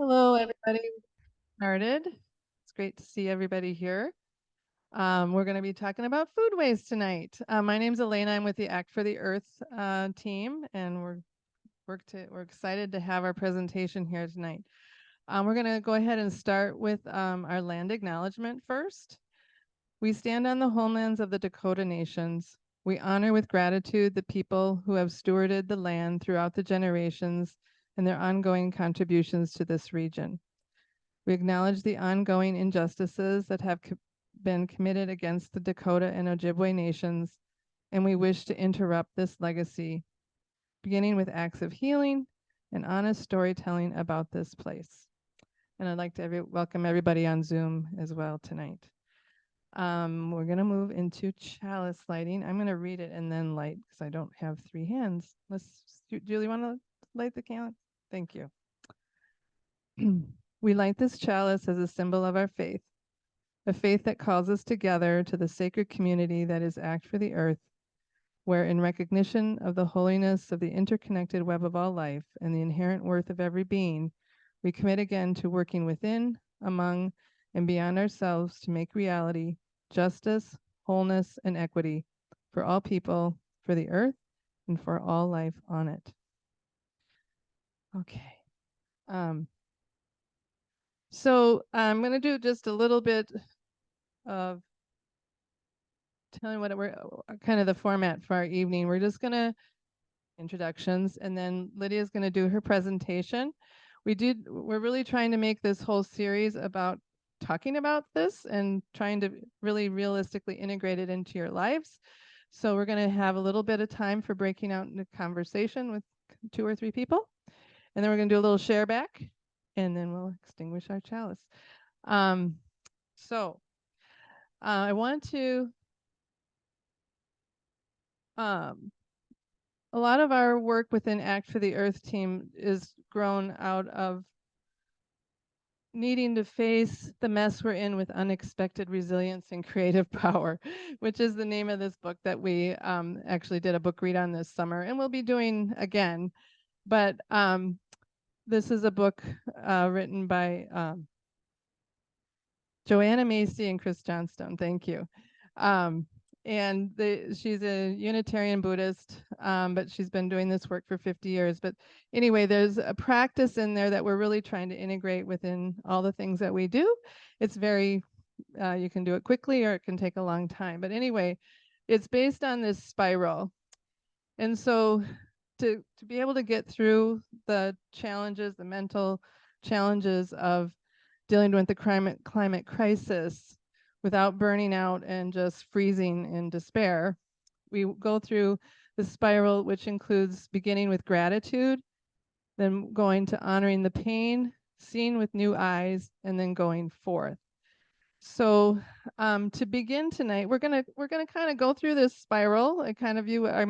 Hello, everybody. Started. It's great to see everybody here. We're going to be talking about food waste tonight. My name's Elena. I'm with the Act for the Earth team, and we're excited to have our presentation here tonight. We're going to go ahead and start with our land acknowledgement first. We stand on the homelands of the Dakota Nations. We honor with gratitude the people who have stewarded the land throughout the generations and their ongoing contributions to this region. We acknowledge the ongoing injustices that have been committed against the Dakota and Ojibwe nations, and we wish to interrupt this legacy, beginning with acts of healing and honest storytelling about this place. And I'd like to welcome everybody on Zoom as well tonight. We're going to move into chalice lighting. I'm going to read it and then light because I don't have three hands. Julie, want to light the candle? Thank you. We light this chalice as a symbol of our faith, a faith that calls us together to the sacred community that is Act for the Earth, where in recognition of the holiness of the interconnected web of all life and the inherent worth of every being, we commit again to working within, among, and beyond ourselves to make reality justice, wholeness, and equity for all people, for the earth, and for all life on it. Okay. So I'm going to do just a little bit of telling what we're kind of the format for our evening. We're just going to introductions, and then Lydia's going to do her presentation. We're really trying to make this whole series about talking about this and trying to really realistically integrate it into your lives. So we're going to have a little bit of time for breaking out into conversation with 2 or 3 people. And then we're going to do a little share back, and then we'll extinguish our chalice. I want to, a lot of our work within Act for the Earth team is grown out of needing to face the mess we're in with unexpected resilience and creative power, which is the name of this book that we actually did a book read on this summer, and we'll be doing again. But this is a book written by Joanna Macy and Chris Johnstone. Thank you. And she's a Unitarian Buddhist, but she's been doing this work for 50 years. But anyway, there's a practice in there that we're really trying to integrate within all the things that we do. It's very, you can do it quickly or it can take a long time. But anyway, it's based on this spiral. And so to be able to get through the challenges, the mental challenges of dealing with the climate crisis without burning out and just freezing in despair, we go through the spiral, which includes beginning with gratitude, then going to honoring the pain, seeing with new eyes, and then going forth. So to begin tonight, we're gonna kind of go through this spiral. I'm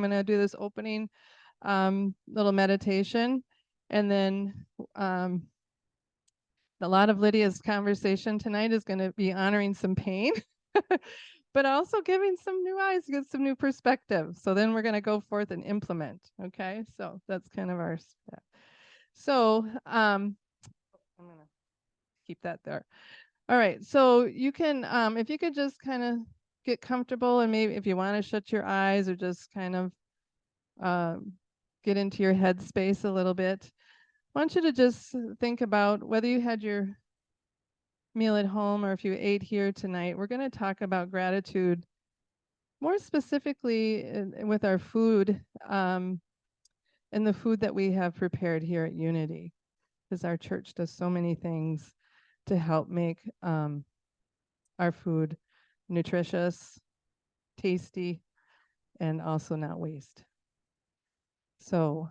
gonna do this opening little meditation, and then a lot of Lydia's conversation tonight is going to be honoring some pain, but also giving some new eyes, get some new perspective. So then we're going to go forth and implement. Okay, so that's kind of our step. So I'm going to keep that there. All right, so you can, if you could just kind of get comfortable, and maybe if you want to shut your eyes or just kind of get into your head space a little bit. I want you to just think about whether you had your meal at home or if you ate here tonight. We're going to talk about gratitude more specifically with our food and the food that we have prepared here at Unity, because our church does so many things to help make our food nutritious, tasty, and also not waste. So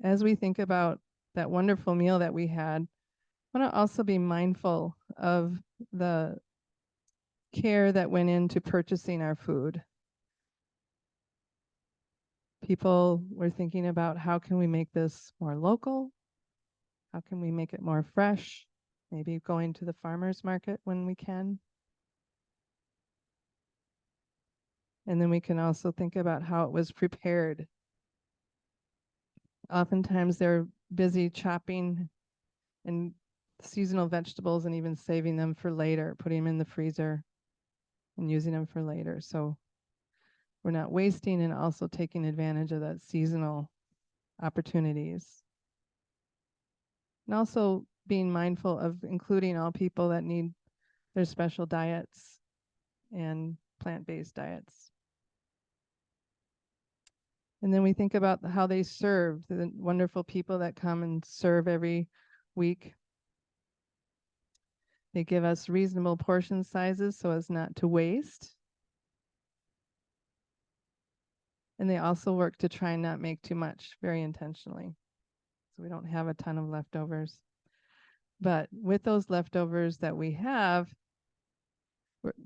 as we think about that wonderful meal that we had, I want to also be mindful of the care that went into purchasing our food. People were thinking about how can we make this more local? How can we make it more fresh? Maybe going to the farmer's market when we can. And then we can also think about how it was prepared. Oftentimes they're busy chopping and seasonal vegetables and even saving them for later, putting them in the freezer and using them for later. So we're not wasting and also taking advantage of that seasonal opportunities. And also being mindful of including all people that need their special diets and plant-based diets. And then we think about how they serve, the wonderful people that come and serve every week. They give us reasonable portion sizes so as not to waste. And they also work to try and not make too much, very intentionally. So we don't have a ton of leftovers. But with those leftovers that we have,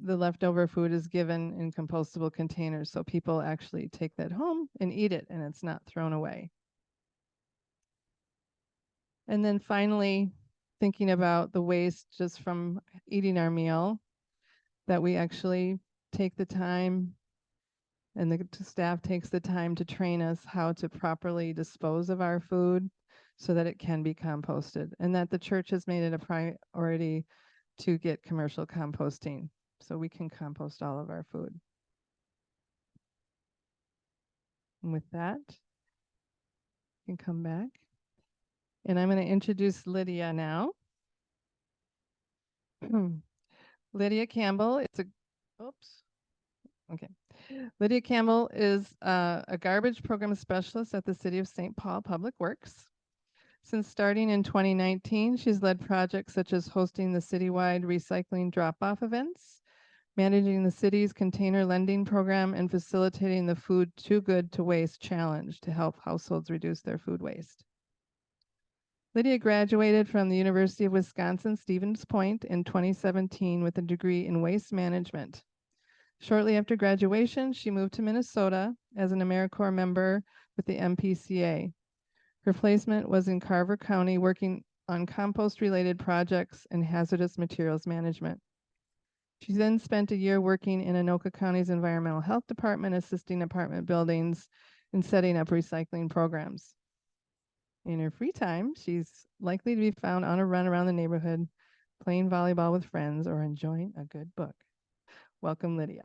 the leftover food is given in compostable containers. So people actually take that home and eat it, and it's not thrown away. And then finally, thinking about the waste just from eating our meal, that we actually take the time and the staff takes the time to train us how to properly dispose of our food so that it can be composted, and that the church has made it a priority to get commercial composting so we can compost all of our food. And with that, you can come back. And I'm going to introduce Lydia now. Lydia Campbell, Lydia Campbell is a garbage program specialist at the City of St. Paul Public Works. Since starting in 2019, she's led projects such as hosting the citywide recycling drop-off events, managing the city's container lending program, and facilitating the Food Too Good to Waste Challenge to help households reduce their food waste. Lydia graduated from the University of Wisconsin-Stevens Point in 2017 with a degree in waste management. Shortly after graduation, she moved to Minnesota as an AmeriCorps member with the MPCA. Her placement was in Carver County, working on compost-related projects and hazardous materials management. She then spent a year working in Anoka County's Environmental Health Department, assisting apartment buildings in setting up recycling programs. In her free time, she's likely to be found on a run around the neighborhood, playing volleyball with friends, or enjoying a good book. Welcome, Lydia.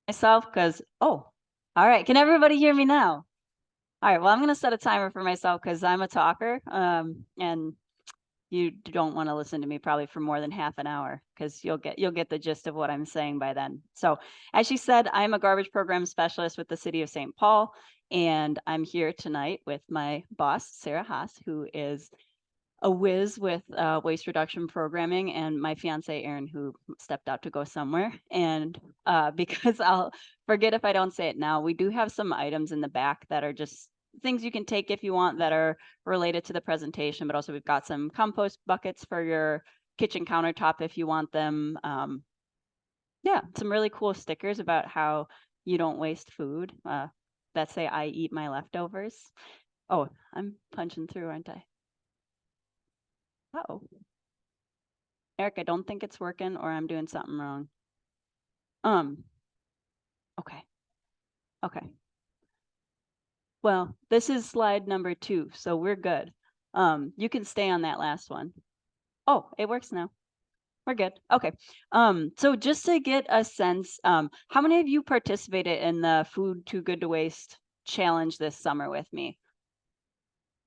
Myself because, all right, can everybody hear me now? All right, well, I'm going to set a timer for myself because I'm a talker, and you don't want to listen to me probably for more than half an hour because you'll get the gist of what I'm saying by then. So as she said, I'm a garbage program specialist with the City of St. Paul, and I'm here tonight with my boss, Sarah Haas, who is a whiz with waste reduction programming, and my fiance Aaron, who stepped out to go somewhere. And because I'll forget if I don't say it now, we do have some items in the back that are just things you can take if you want that are related to the presentation, but also we've got some compost buckets for your kitchen countertop if you want them. Yeah, some really cool stickers about how you don't waste food that say I eat my leftovers. Oh, I'm punching through, aren't I? Oh, Eric, I don't think it's working or I'm doing something wrong. Okay. Okay. Well, this is slide number 2, so we're good. You can stay on that last one. Oh, it works now. We're good. Okay. So just to get a sense, how many of you participated in the Food Too Good to Waste challenge this summer with me?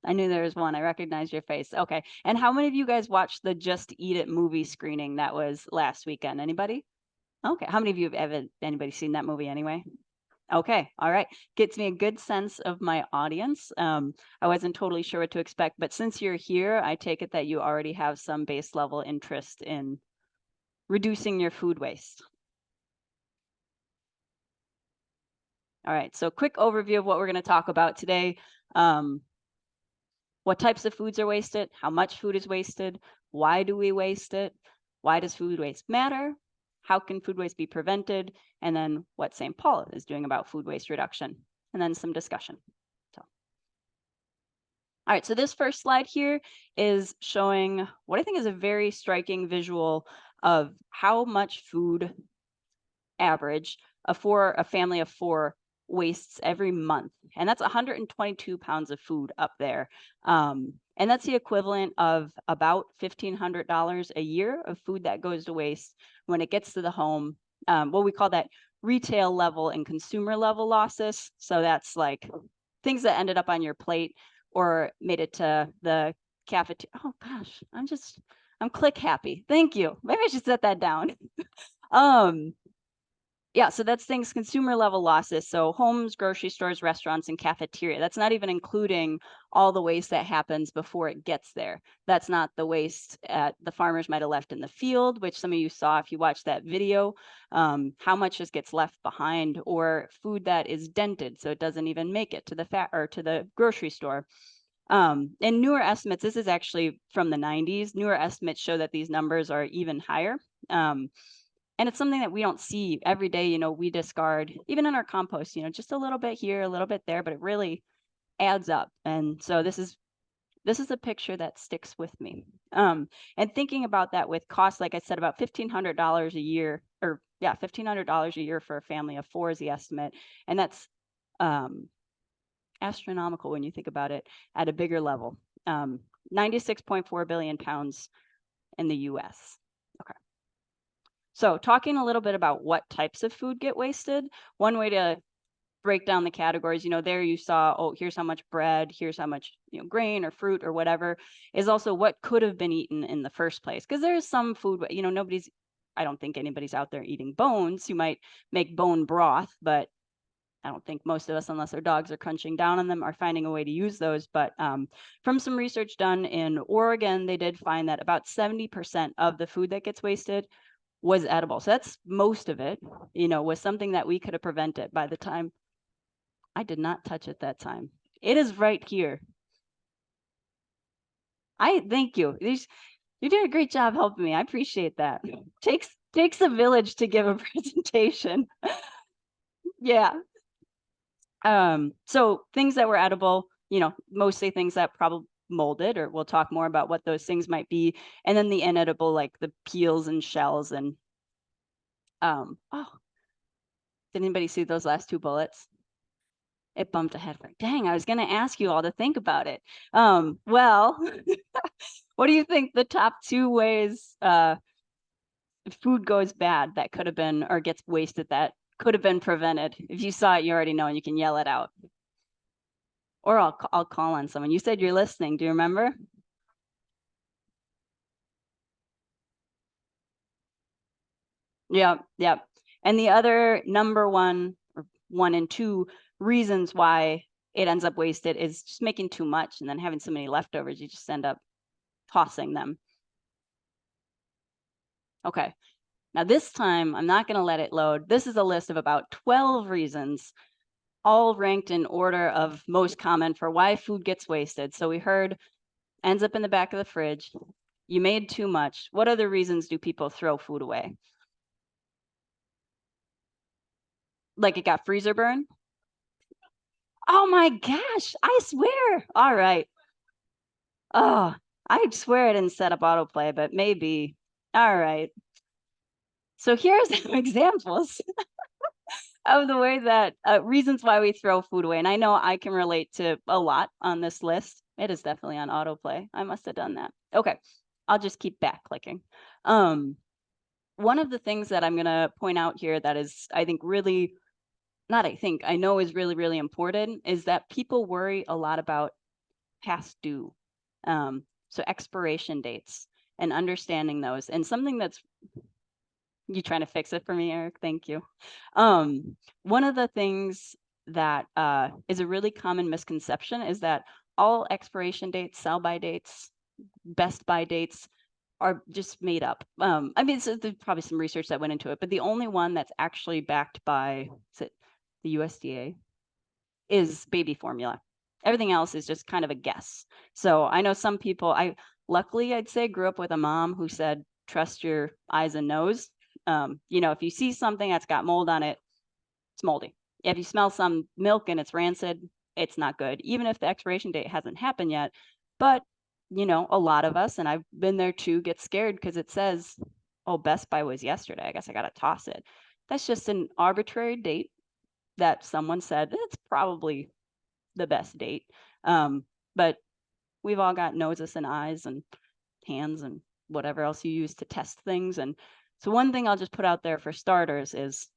I knew there was one. I recognized your face. Okay. And how many of you guys watched the Just Eat It movie screening that was last weekend? Anybody? Okay. How many of you have anybody seen that movie anyway? Okay. All right. Gets me a good sense of my audience. I wasn't totally sure what to expect, but since you're here, I take it that you already have some base level interest in reducing your food waste. All right. So quick overview of what we're going to talk about today. what types of foods are wasted, how much food is wasted, why do we waste it, why does food waste matter, how can food waste be prevented, and then what St. Paul is doing about food waste reduction, and then some discussion. All right, so this first slide here is showing what I think is a very striking visual of how much food average for a family of 4 wastes every month. And that's 122 pounds of food up there. And that's the equivalent of about $1,500 a year of food that goes to waste when it gets to the home. What we call that retail level and consumer level losses. So that's like things that ended up on your plate or made it to the cafeteria. Oh gosh, I'm click happy. Thank you. Maybe I should set that down. Yeah, so that's things consumer level losses. So homes, grocery stores, restaurants, and cafeteria. That's not even including all the waste that happens before it gets there. That's not the waste the farmers might have left in the field, which some of you saw if you watched that video, how much just gets left behind, or food that is dented, so it doesn't even make it to the grocery store. And newer estimates, this is actually from the 90s, newer estimates show that these numbers are even higher. And it's something that we don't see every day. We discard, even in our compost, just a little bit here, a little bit there, but it really adds up. And so this is a picture that sticks with me. And thinking about that with costs, like I said, about $1,500 a year, or yeah, $1,500 a year for a family of 4 is the estimate. And that's astronomical when you think about it at a bigger level. 96.4 billion pounds in the US. Okay. So talking a little bit about what types of food get wasted, one way to break down the categories, there you saw, oh, here's how much bread, here's how much, grain or fruit or whatever, is also what could have been eaten in the first place. Because there's some food, I don't think anybody's out there eating bones. You might make bone broth, but I don't think most of us, unless our dogs are crunching down on them, are finding a way to use those. But from some research done in Oregon, they did find that about 70% of the food that gets wasted was edible. So that's most of it, was something that we could have prevented by the time. I did not touch it that time. It is right here. Thank you. You did a great job helping me. I appreciate that. Takes a village to give a presentation. Yeah. So things that were edible, mostly things that probably molded, or we'll talk more about what those things might be. And then the inedible, like the peels and shells and, did anybody see those last 2 bullets? It bumped ahead. Dang, I was going to ask you all to think about it. Well, what do you think the top 2 ways food goes bad that could have been, or gets wasted that could have been prevented? If you saw it, you already know, and you can yell it out. Or I'll call on someone. You said you're listening. Do you remember? Yeah. And the other number 1 or 1 and 2 reasons why it ends up wasted is just making too much and then having so many leftovers, you just end up tossing them. Okay. Now this time, I'm not going to let it load. This is a list of about 12 reasons, all ranked in order of most common for why food gets wasted. So we heard, ends up in the back of the fridge. You made too much. What other reasons do people throw food away? Like it got freezer burn? Oh my gosh, I swear. All right. Oh, I swear I didn't set up autoplay, but maybe. All right. So here's some examples of the way that reasons why we throw food away. And I know I can relate to a lot on this list. It is definitely on autoplay. I must have done that. Okay, I'll just keep back clicking. One of the things that I'm going to point out here that is, I think, really, I know is really, really important is that people worry a lot about past due. So expiration dates and understanding those. And something that's, you trying to fix it for me, Eric? Thank you. One of the things that is a really common misconception is that all expiration dates, sell-by dates, best-by dates are just made up. I mean, so there's probably some research that went into it, but the only one that's actually backed by, is it the USDA, is baby formula. Everything else is just kind of a guess. So I know some people, luckily I'd say grew up with a mom who said, trust your eyes and nose. If you see something that's got mold on it, it's moldy. If you smell some milk and it's rancid, it's not good, even if the expiration date hasn't happened yet. But, a lot of us, and I've been there too, get scared because it says, oh, Best Buy was yesterday. I guess I got to toss it. That's just an arbitrary date that someone said, it's probably the best date. But we've all got noses and eyes and hands and whatever else you use to test things. And so one thing I'll just put out there for starters is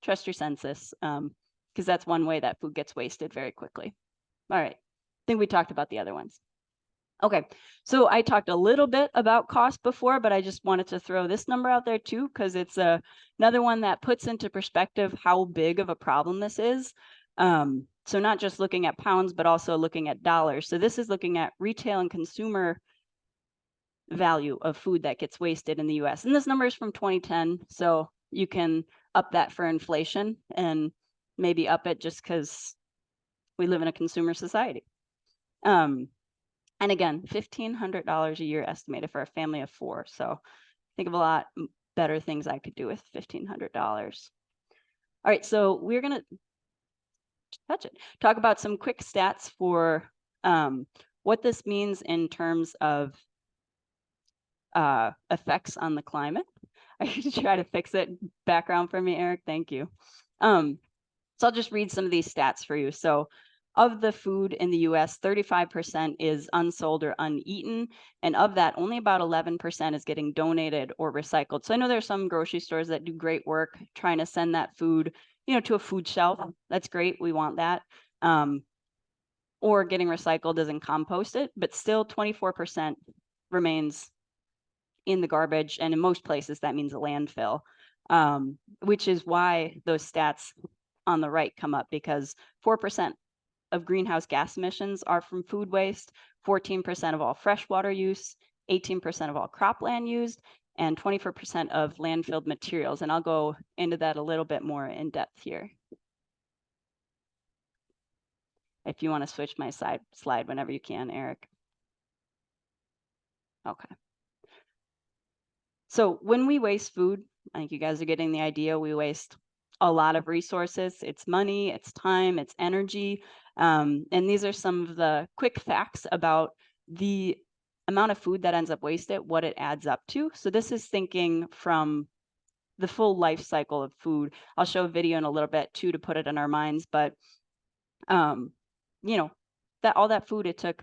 trust your senses, because that's one way that food gets wasted very quickly. All right, I think we talked about the other ones. Okay, so I talked a little bit about cost before, but I just wanted to throw this number out there too, because it's another one that puts into perspective how big of a problem this is. So not just looking at pounds, but also looking at dollars. So this is looking at retail and consumer value of food that gets wasted in the US. And this number is from 2010, so you can up that for inflation and maybe up it just because we live in a consumer society. And again, $1,500 a year estimated for a family of 4. So think of a lot better things I could do with $1,500. All right, so we're gonna talk about some quick stats for what this means in terms of effects on the climate. I should try to fix it. Background for me, Eric. Thank you. So I'll just read some of these stats for you. So of the food in the US, 35% is unsold or uneaten. And of that, only about 11% is getting donated or recycled. So I know there's some grocery stores that do great work trying to send that food, to a food shelf. That's great. We want that. Or getting recycled as in compost it, but still 24% remains in the garbage. And in most places, that means a landfill, which is why those stats on the right come up, because 4% of greenhouse gas emissions are from food waste, 14% of all freshwater use, 18% of all cropland used, and 24% of landfilled materials. And I'll go into that a little bit more in depth here. If you want to switch my slide whenever you can, Eric. Okay. So when we waste food, I think you guys are getting the idea, we waste a lot of resources. It's money, it's time, it's energy. And these are some of the quick facts about the amount of food that ends up wasted, what it adds up to. So this is thinking from the full life cycle of food. I'll show a video in a little bit too to put it in our minds, but that all that food, it took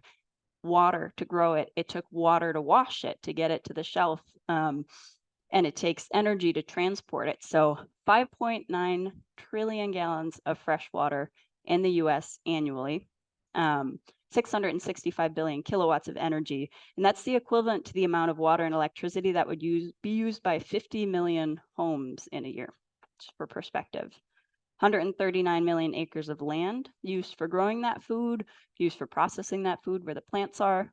water to grow it. It took water to wash it, to get it to the shelf. And it takes energy to transport it. So 5.9 trillion gallons of fresh water in the US annually, 665 billion kilowatts of energy. And that's the equivalent to the amount of water and electricity that would be used by 50 million homes in a year, just for perspective. 139 million acres of land used for growing that food, used for processing that food where the plants are,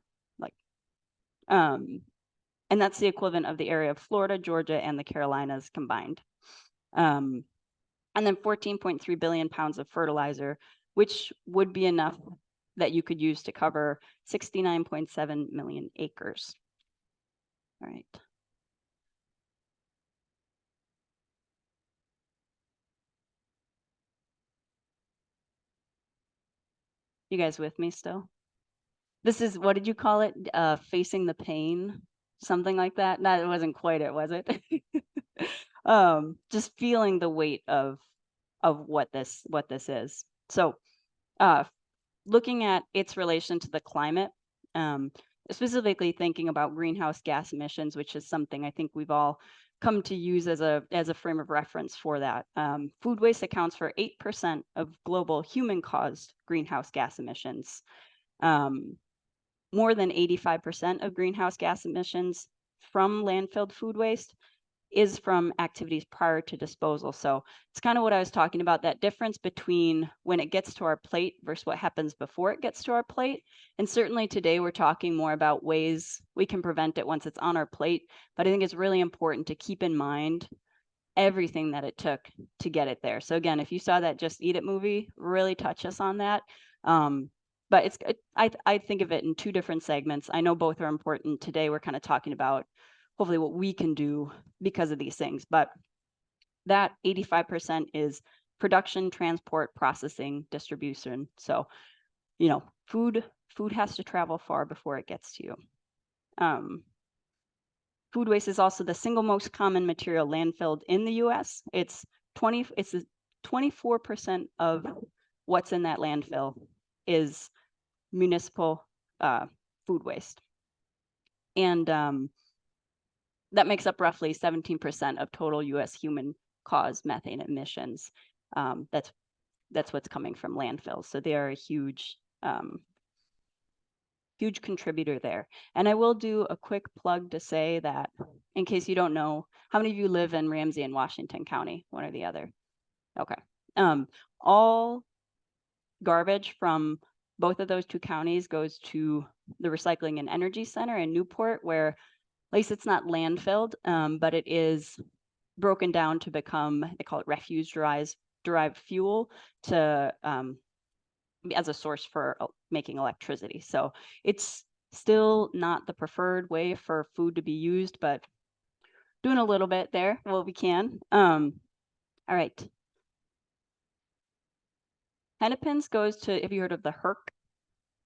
and that's the equivalent of the area of Florida, Georgia, and the Carolinas combined. And then 14.3 billion pounds of fertilizer, which would be enough that you could use to cover 69.7 million acres. All right. You guys with me still? This is, what did you call it? Facing the pain, something like that. No, it wasn't quite it, was it? Just feeling the weight of what this is. So, looking at its relation to the climate, specifically thinking about greenhouse gas emissions, which is something I think we've all come to use as a frame of reference for that. Food waste accounts for 8% of global human-caused greenhouse gas emissions. More than 85% of greenhouse gas emissions from landfilled food waste is from activities prior to disposal. So it's kind of what I was talking about, that difference between when it gets to our plate versus what happens before it gets to our plate. And certainly today we're talking more about ways we can prevent it once it's on our plate. But I think it's really important to keep in mind everything that it took to get it there. So again, if you saw that Just Eat It movie, really touch us on that. but I think of it in two different segments. I know both are important. Today we're kind of talking about hopefully what we can do because of these things, but that 85% is production, transport, processing, distribution. So, food has to travel far before it gets to you. Food waste is also the single most common material landfilled in the US. It's 24% of what's in that landfill is municipal food waste. And that makes up roughly 17% of total US human caused methane emissions. That's what's coming from landfills. So they are a huge contributor there. And I will do a quick plug to say that, in case you don't know, how many of you live in Ramsey and Washington County, one or the other? Okay. All garbage from both of those two counties goes to the Recycling and Energy Center in Newport, where at least it's not landfilled, but it is broken down to become, they call it refuse-derived fuel to as a source for making electricity. So it's still not the preferred way for food to be used, but doing a little bit there what we can. All right. Hennepins goes to, have you heard of the HERC?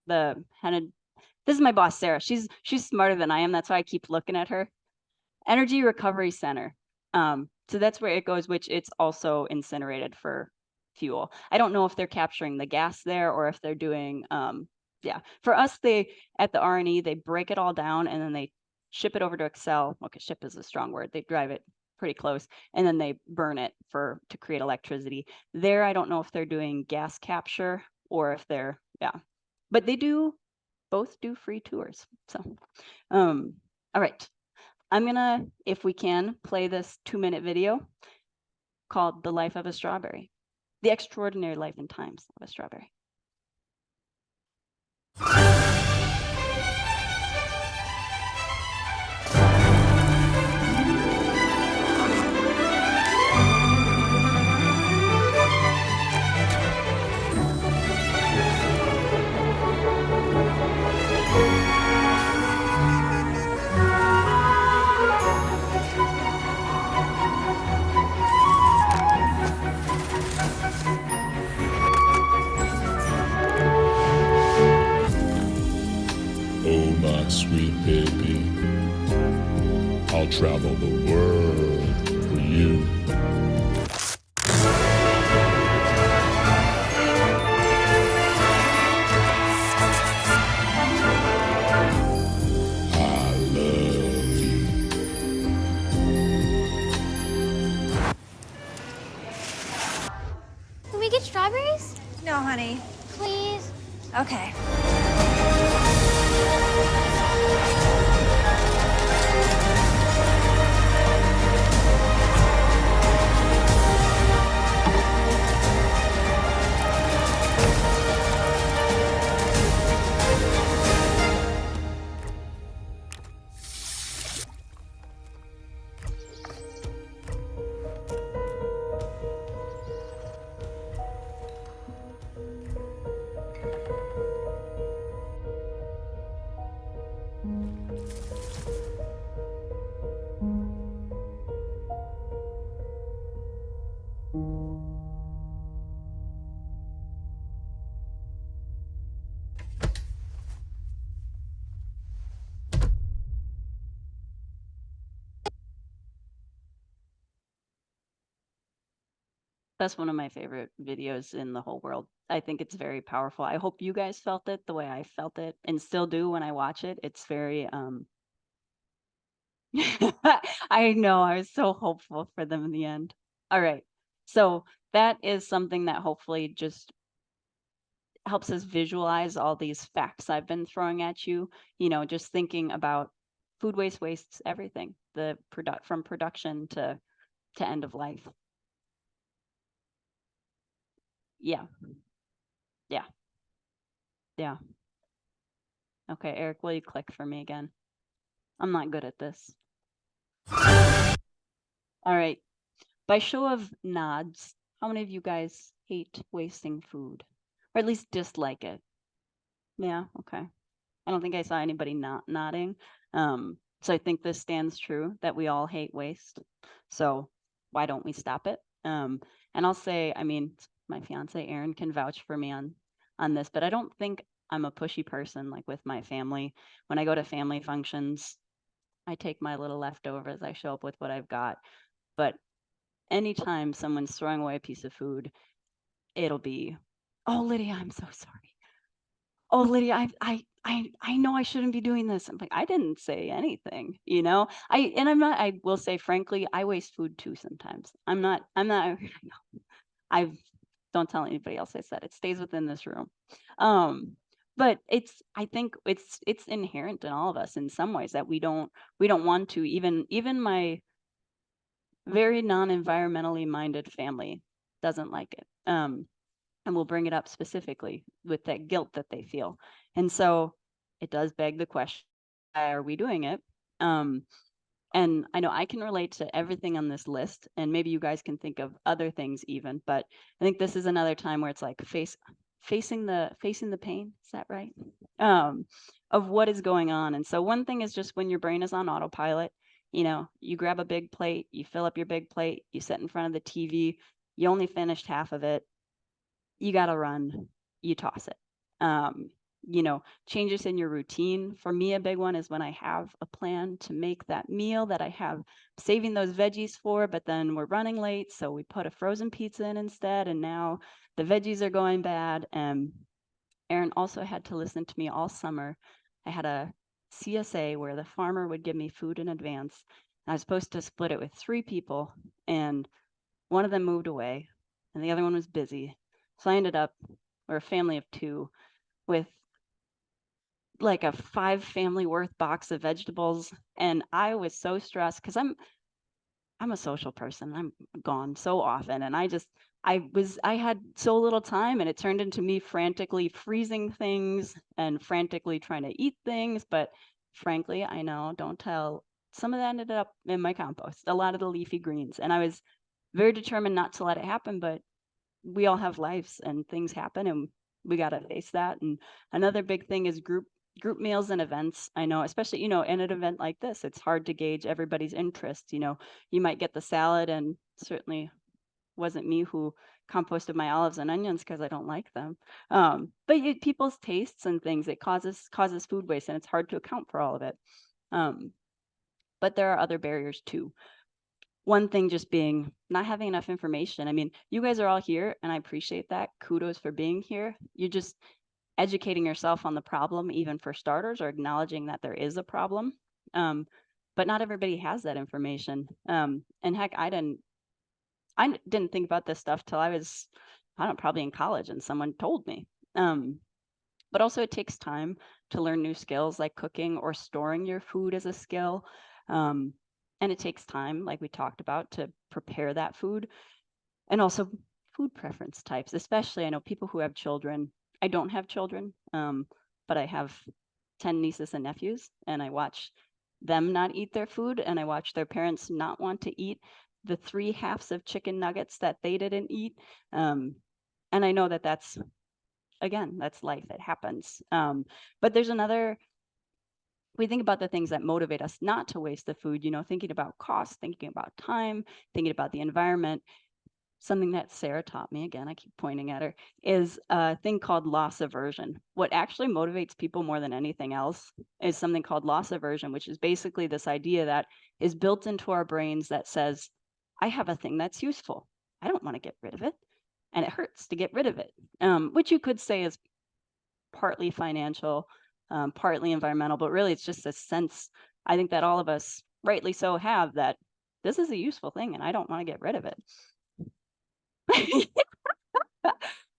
This is my boss, Sarah. She's smarter than I am. That's why I keep looking at her. Energy Recovery Center. So that's where it goes, which it's also incinerated for fuel. I don't know if they're capturing the gas there or if they're doing, for us, at the R&E, they break it all down and then they ship it over to Excel. Okay, ship is a strong word. They drive it pretty close and then they burn it to create electricity. There, I don't know if they're doing gas capture or if they're, but they both do free tours. So, all right. I'm gonna, if we can, play this 2-minute video called The Life of a Strawberry. The Extraordinary Life and Times of a Strawberry. Oh, my sweet baby, I'll travel the world for you. I love you. Can we get strawberries? No, honey. Please? Okay. That's one of my favorite videos in the whole world. I think it's very powerful. I hope you guys felt it the way I felt it and still do when I watch it. It's very, I know, I was so hopeful for them in the end. All right. So that is something that hopefully just helps us visualize all these facts I've been throwing at you, just thinking about food waste wastes everything, from production to end of life. Yeah. Okay, Eric, will you click for me again? I'm not good at this. All right. By show of nods, how many of you guys hate wasting food? Or at least dislike it? Yeah, okay. I don't think I saw anybody not nodding. So I think this stands true that we all hate waste. So why don't we stop it? And I'll say, I mean, my fiance Aaron can vouch for me on this, but I don't think I'm a pushy person like with my family. When I go to family functions, I take my little leftovers, I show up with what I've got. But anytime someone's throwing away a piece of food, it'll be, oh, Lydia, I'm so sorry. Oh, Lydia, I know I shouldn't be doing this. I'm like, I didn't say anything, you know? I will say, frankly, I waste food too sometimes. I'm not, I don't tell anybody else I said it stays within this room. But I think it's inherent in all of us in some ways that we don't want to, even my very non-environmentally minded family doesn't like it. And we'll bring it up specifically with that guilt that they feel. And so it does beg the question, why are we doing it? And I know I can relate to everything on this list, and maybe you guys can think of other things even, but I think this is another time where it's like facing the pain, is that right? Of what is going on. And so one thing is just when your brain is on autopilot, you grab a big plate, you fill up your big plate, you sit in front of the TV, you only finished half of it, you got to run, you toss it. Changes in your routine. For me, a big one is when I have a plan to make that meal that I have saving those veggies for, but then we're running late. So we put a frozen pizza in instead. And now the veggies are going bad. And Aaron also had to listen to me all summer. I had a CSA where the farmer would give me food in advance. I was supposed to split it with 3 people, and one of them moved away and the other one was busy. So I ended up, we're a family of 2, with like a 5 family worth box of vegetables. And I was so stressed because I'm a social person. I'm gone so often. And I had so little time, and it turned into me frantically freezing things and frantically trying to eat things. But frankly, I know, don't tell, some of that ended up in my compost, a lot of the leafy greens. And I was very determined not to let it happen, but we all have lives and things happen, and we got to face that. And another big thing is group meals and events. I know, especially, in an event like this, it's hard to gauge everybody's interest. You might get the salad, and certainly wasn't me who composted my olives and onions because I don't like them. But people's tastes and things, it causes food waste, and it's hard to account for all of it. But there are other barriers too. One thing just being not having enough information. I mean, you guys are all here, and I appreciate that. Kudos for being here. You're just educating yourself on the problem, even for starters, or acknowledging that there is a problem. But not everybody has that information. And heck, I didn't think about this stuff till I was, I don't know, probably in college, and someone told me. But also it takes time to learn new skills like cooking or storing your food as a skill. And it takes time, like we talked about, to prepare that food. And also food preference types, especially I know people who have children. I don't have children, but I have 10 nieces and nephews, and I watch them not eat their food, and I watch their parents not want to eat the 3 halves of chicken nuggets that they didn't eat. And I know that that's life, it happens. But there's another, we think about the things that motivate us not to waste the food, thinking about cost, thinking about time, thinking about the environment. Something that Sarah taught me, again, I keep pointing at her, is a thing called loss aversion. What actually motivates people more than anything else is something called loss aversion, which is basically this idea that is built into our brains that says, I have a thing that's useful. I don't want to get rid of it. And it hurts to get rid of it, which you could say is partly financial, partly environmental, but really it's just a sense, I think, that all of us, rightly so, have, that this is a useful thing and I don't want to get rid of it.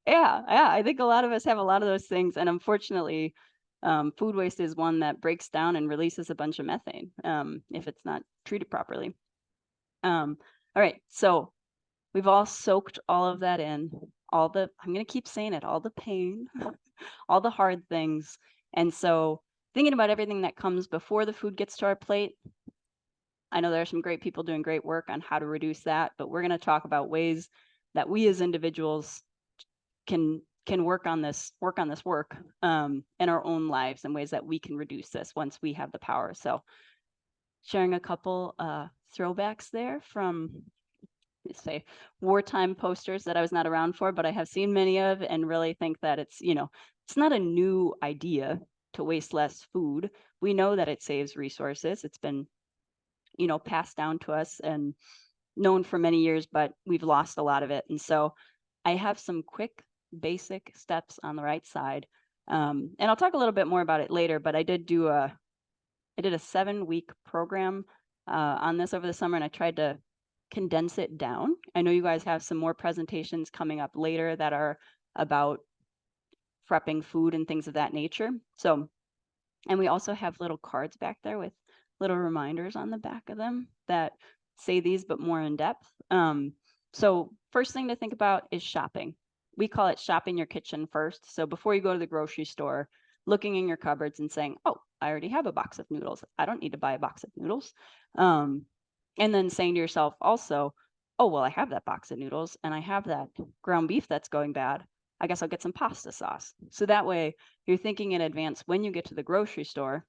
Yeah, I think a lot of us have a lot of those things, and unfortunately, food waste is one that breaks down and releases a bunch of methane if it's not treated properly. All right, so we've all soaked all of that in, I'm going to keep saying it, all the pain, all the hard things. And so thinking about everything that comes before the food gets to our plate, I know there are some great people doing great work on how to reduce that, but we're going to talk about ways that we as individuals can can work on this work in our own lives in ways that we can reduce this once we have the power. So sharing a couple throwbacks there from, let's say, wartime posters that I was not around for, but I have seen many of, and really think that it's, it's not a new idea to waste less food. We know that it saves resources. It's been, passed down to us and known for many years, but we've lost a lot of it. And so I have some quick, basic steps on the right side. And I'll talk a little bit more about it later, but I did a 7-week program on this over the summer, and I tried to condense it down. I know you guys have some more presentations coming up later that are about prepping food and things of that nature. So, and we also have little cards back there with little reminders on the back of them that say these, but more in depth. So first thing to think about is shopping. We call it shopping your kitchen first. So before you go to the grocery store, looking in your cupboards and saying, oh, I already have a box of noodles. I don't need to buy a box of noodles. And then saying to yourself also, oh, well, I have that box of noodles and I have that ground beef that's going bad. I guess I'll get some pasta sauce. So that way you're thinking in advance when you get to the grocery store.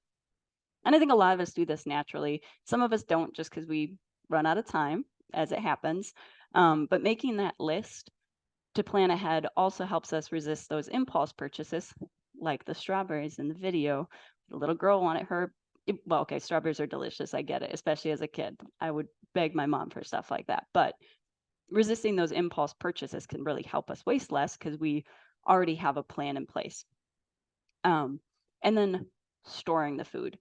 And I think a lot of us do this naturally. Some of us don't, just because we run out of time, as it happens. But making that list to plan ahead also helps us resist those impulse purchases, like the strawberries in the video. The little girl wanted well, okay, strawberries are delicious. I get it, especially as a kid. I would beg my mom for stuff like that. But resisting those impulse purchases can really help us waste less because we already have a plan in place. And then storing the food.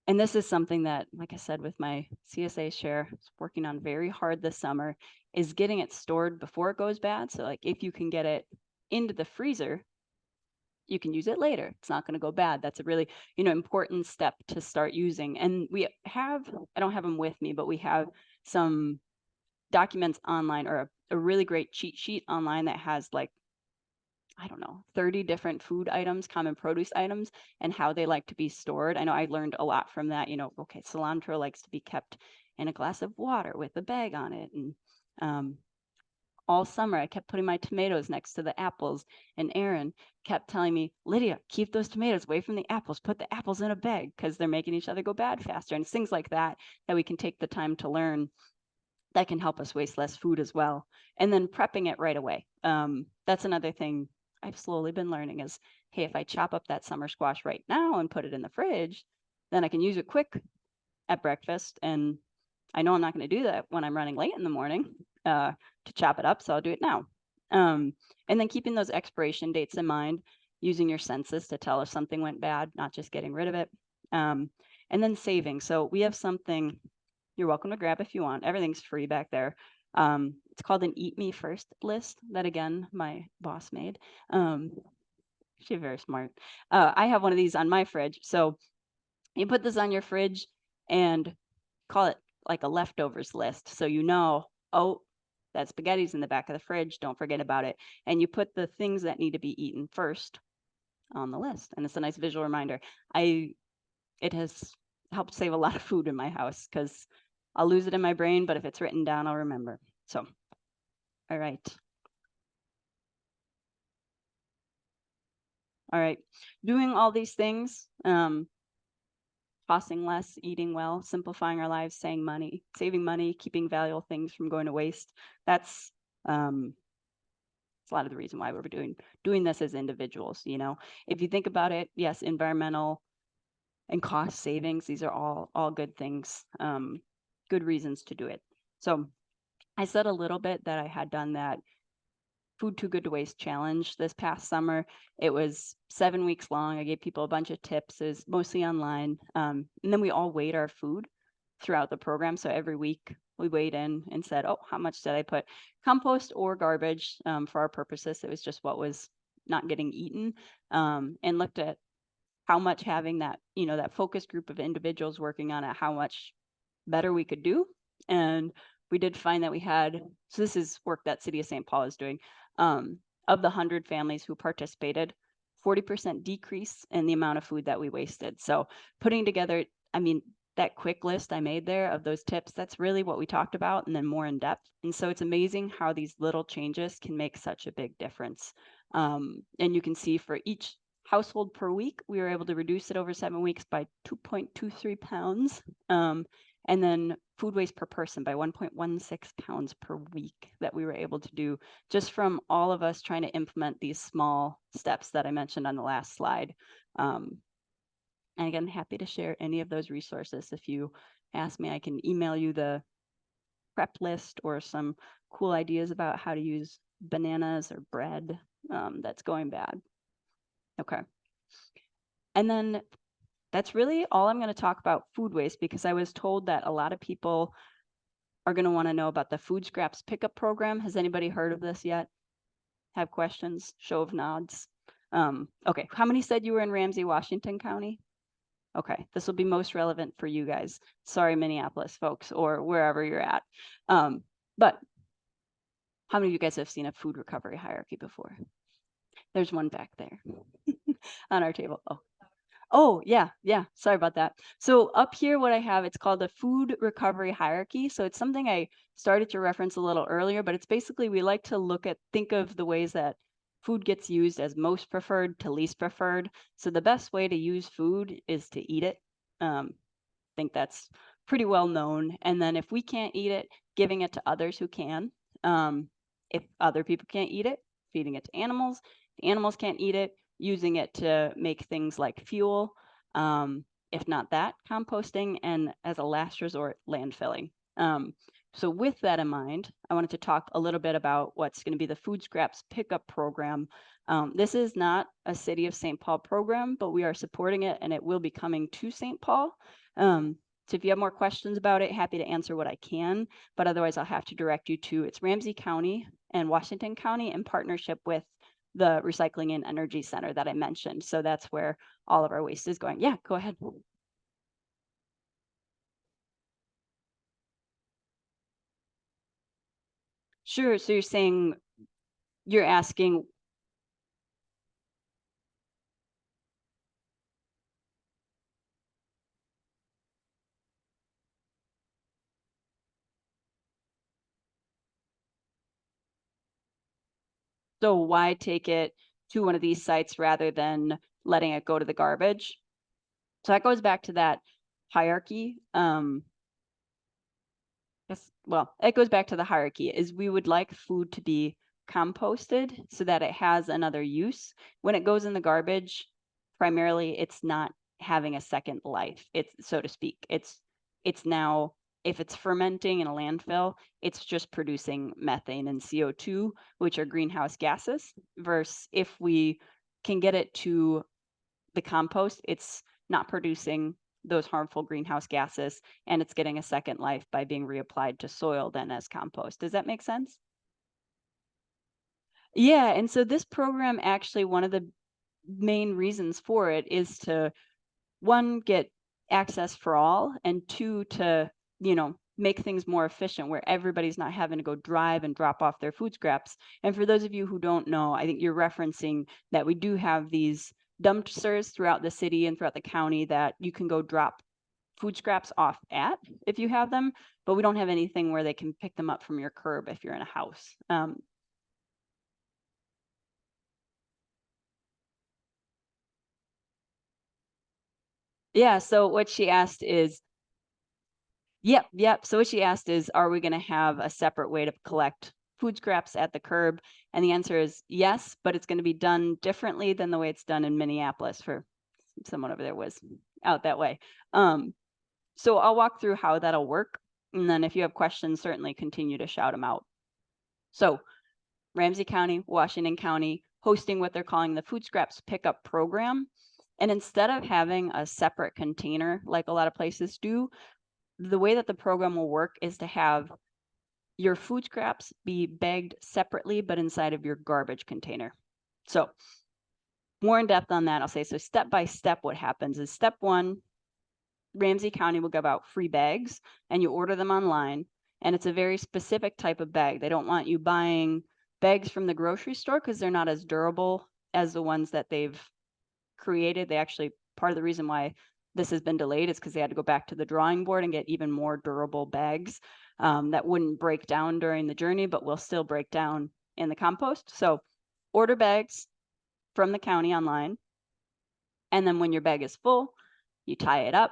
And this is something that, like I said, with my CSA share, it's working on very hard this summer, is getting it stored before it goes bad. So like if you can get it into the freezer, you can use it later. It's not going to go bad. That's a really, important step to start using. And I don't have them with me, but we have some documents online, or a really great cheat sheet online that has 30 different food items, common produce items, and how they like to be stored. I know I learned a lot from that. Okay, cilantro likes to be kept in a glass of water with a bag on it. And all summer, I kept putting my tomatoes next to the apples, and Aaron kept telling me, Lydia, keep those tomatoes away from the apples. Put the apples in a bag because they're making each other go bad faster. And it's things like that we can take the time to learn that can help us waste less food as well. And then prepping it right away. That's another thing I've slowly been learning is, hey, if I chop up that summer squash right now and put it in the fridge, then I can use it quick at breakfast. And I know I'm not going to do that when I'm running late in the morning to chop it up, so I'll do it now. And then keeping those expiration dates in mind, using your senses to tell if something went bad, not just getting rid of it. And then saving. So we have something you're welcome to grab if you want. Everything's free back there. It's called an Eat Me First list that, again, my boss made. She's very smart. I have one of these on my fridge. So you put this on your fridge and call it like a leftovers list. So oh, that spaghetti's in the back of the fridge. Don't forget about it. And you put the things that need to be eaten first on the list. And it's a nice visual reminder. It has helped save a lot of food in my house because I'll lose it in my brain, but if it's written down, I'll remember. So, all right. All right. Doing all these things, costing less, eating well, simplifying our lives, saving money, keeping valuable things from going to waste. That's a lot of the reason why we're doing this as individuals. If you think about it, yes, environmental and cost savings, these are all good things. Good reasons to do it. So I said a little bit that I had done that Food Too Good to Waste challenge this past summer. It was 7 weeks long. I gave people a bunch of tips. It was mostly online. And then we all weighed our food throughout the program. So every week we weighed in and said, oh, how much did I put compost or garbage for our purposes? It was just what was not getting eaten, and looked at how much having that, that focus group of individuals working on it, how much better we could do. And we did find that we had, so this is work that City of St. Paul is doing, of the 100 families who participated, 40% decrease in the amount of food that we wasted. So putting together, that quick list I made there of those tips, that's really what we talked about, and then more in depth. And so it's amazing how these little changes can make such a big difference. And you can see for each household per week, we were able to reduce it over 7 weeks by 2.23 pounds. And then food waste per person by 1.16 pounds per week that we were able to do just from all of us trying to implement these small steps that I mentioned on the last slide. And again, happy to share any of those resources. If you ask me, I can email you the prep list or some cool ideas about how to use bananas or bread that's going bad. Okay. And then that's really all I'm going to talk about food waste, because I was told that a lot of people are going to want to know about the food scraps pickup program. Has anybody heard of this yet? Have questions? Show of nods. Okay. How many said you were in Ramsey, Washington County? Okay. This will be most relevant for you guys. Sorry, Minneapolis folks, or wherever you're at. But how many of you guys have seen a food recovery hierarchy before? There's one back there on our table. Oh, yeah. Sorry about that. So up here, what I have, it's called the food recovery hierarchy. So it's something I started to reference a little earlier, but it's basically, we like to think of the ways that food gets used as most preferred to least preferred. So the best way to use food is to eat it. I think that's pretty well known. And then if we can't eat it, giving it to others who can. If other people can't eat it, feeding it to animals. If animals can't eat it, using it to make things like fuel. If not that, composting, and as a last resort, landfilling. So with that in mind, I wanted to talk a little bit about what's going to be the food scraps pickup program. This is not a City of St. Paul program, but we are supporting it, and it will be coming to St. Paul. So if you have more questions about it, happy to answer what I can, but otherwise I'll have to direct you to, it's Ramsey County and Washington County in partnership with the Recycling and Energy Center that I mentioned. So that's where all of our waste is going. Yeah, go ahead. Sure. So you're asking. So why take it to one of these sites rather than letting it go to the garbage? So that goes back to that hierarchy. It goes back to the hierarchy is we would like food to be composted so that it has another use. When it goes in the garbage, primarily it's not having a second life. It's, so to speak, it's now, if it's fermenting in a landfill, it's just producing methane and CO2, which are greenhouse gases, versus if we can get it to the compost, it's not producing those harmful greenhouse gases, and it's getting a second life by being reapplied to soil then as compost. Does that make sense? Yeah, and so this program, actually, one of the main reasons for it is to, one, get access for all, and two, to, make things more efficient where everybody's not having to go drive and drop off their food scraps. And for those of you who don't know, I think you're referencing that we do have these dumpsters throughout the city and throughout the county that you can go drop food scraps off at if you have them, but we don't have anything where they can pick them up from your curb if you're in a house. Yeah, so what she asked is, Yep. So what she asked is, are we going to have a separate way to collect food scraps at the curb? And the answer is yes, but it's going to be done differently than the way it's done in Minneapolis, for someone over there was out that way. So I'll walk through how that'll work. And then if you have questions, certainly continue to shout them out. So Ramsey County, Washington County, hosting what they're calling the food scraps pickup program. And instead of having a separate container like a lot of places do, the way that the program will work is to have your food scraps be bagged separately, but inside of your garbage container. So more in depth on that, I'll say, so step by step, what happens is step one, Ramsey County will give out free bags, and you order them online, and it's a very specific type of bag. They don't want you buying bags from the grocery store because they're not as durable as the ones that they've created. They actually, part of the reason why this has been delayed is because they had to go back to the drawing board and get even more durable bags that wouldn't break down during the journey, but will still break down in the compost. So order bags from the county online. And then when your bag is full, you tie it up.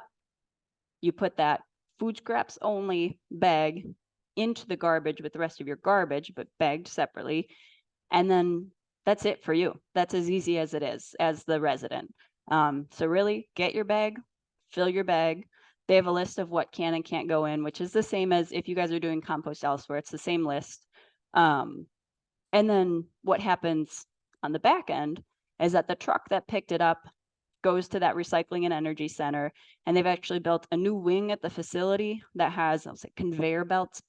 You put that food scraps only bag into the garbage with the rest of your garbage, but bagged separately. And then that's it for you. That's as easy as it is as the resident. So really get your bag, fill your bag. They have a list of what can and can't go in, which is the same as if you guys are doing compost elsewhere, it's the same list. And then what happens on the back end is that the truck that picked it up goes to that recycling and energy center. And they've actually built a new wing at the facility that has, I'll say, conveyor belts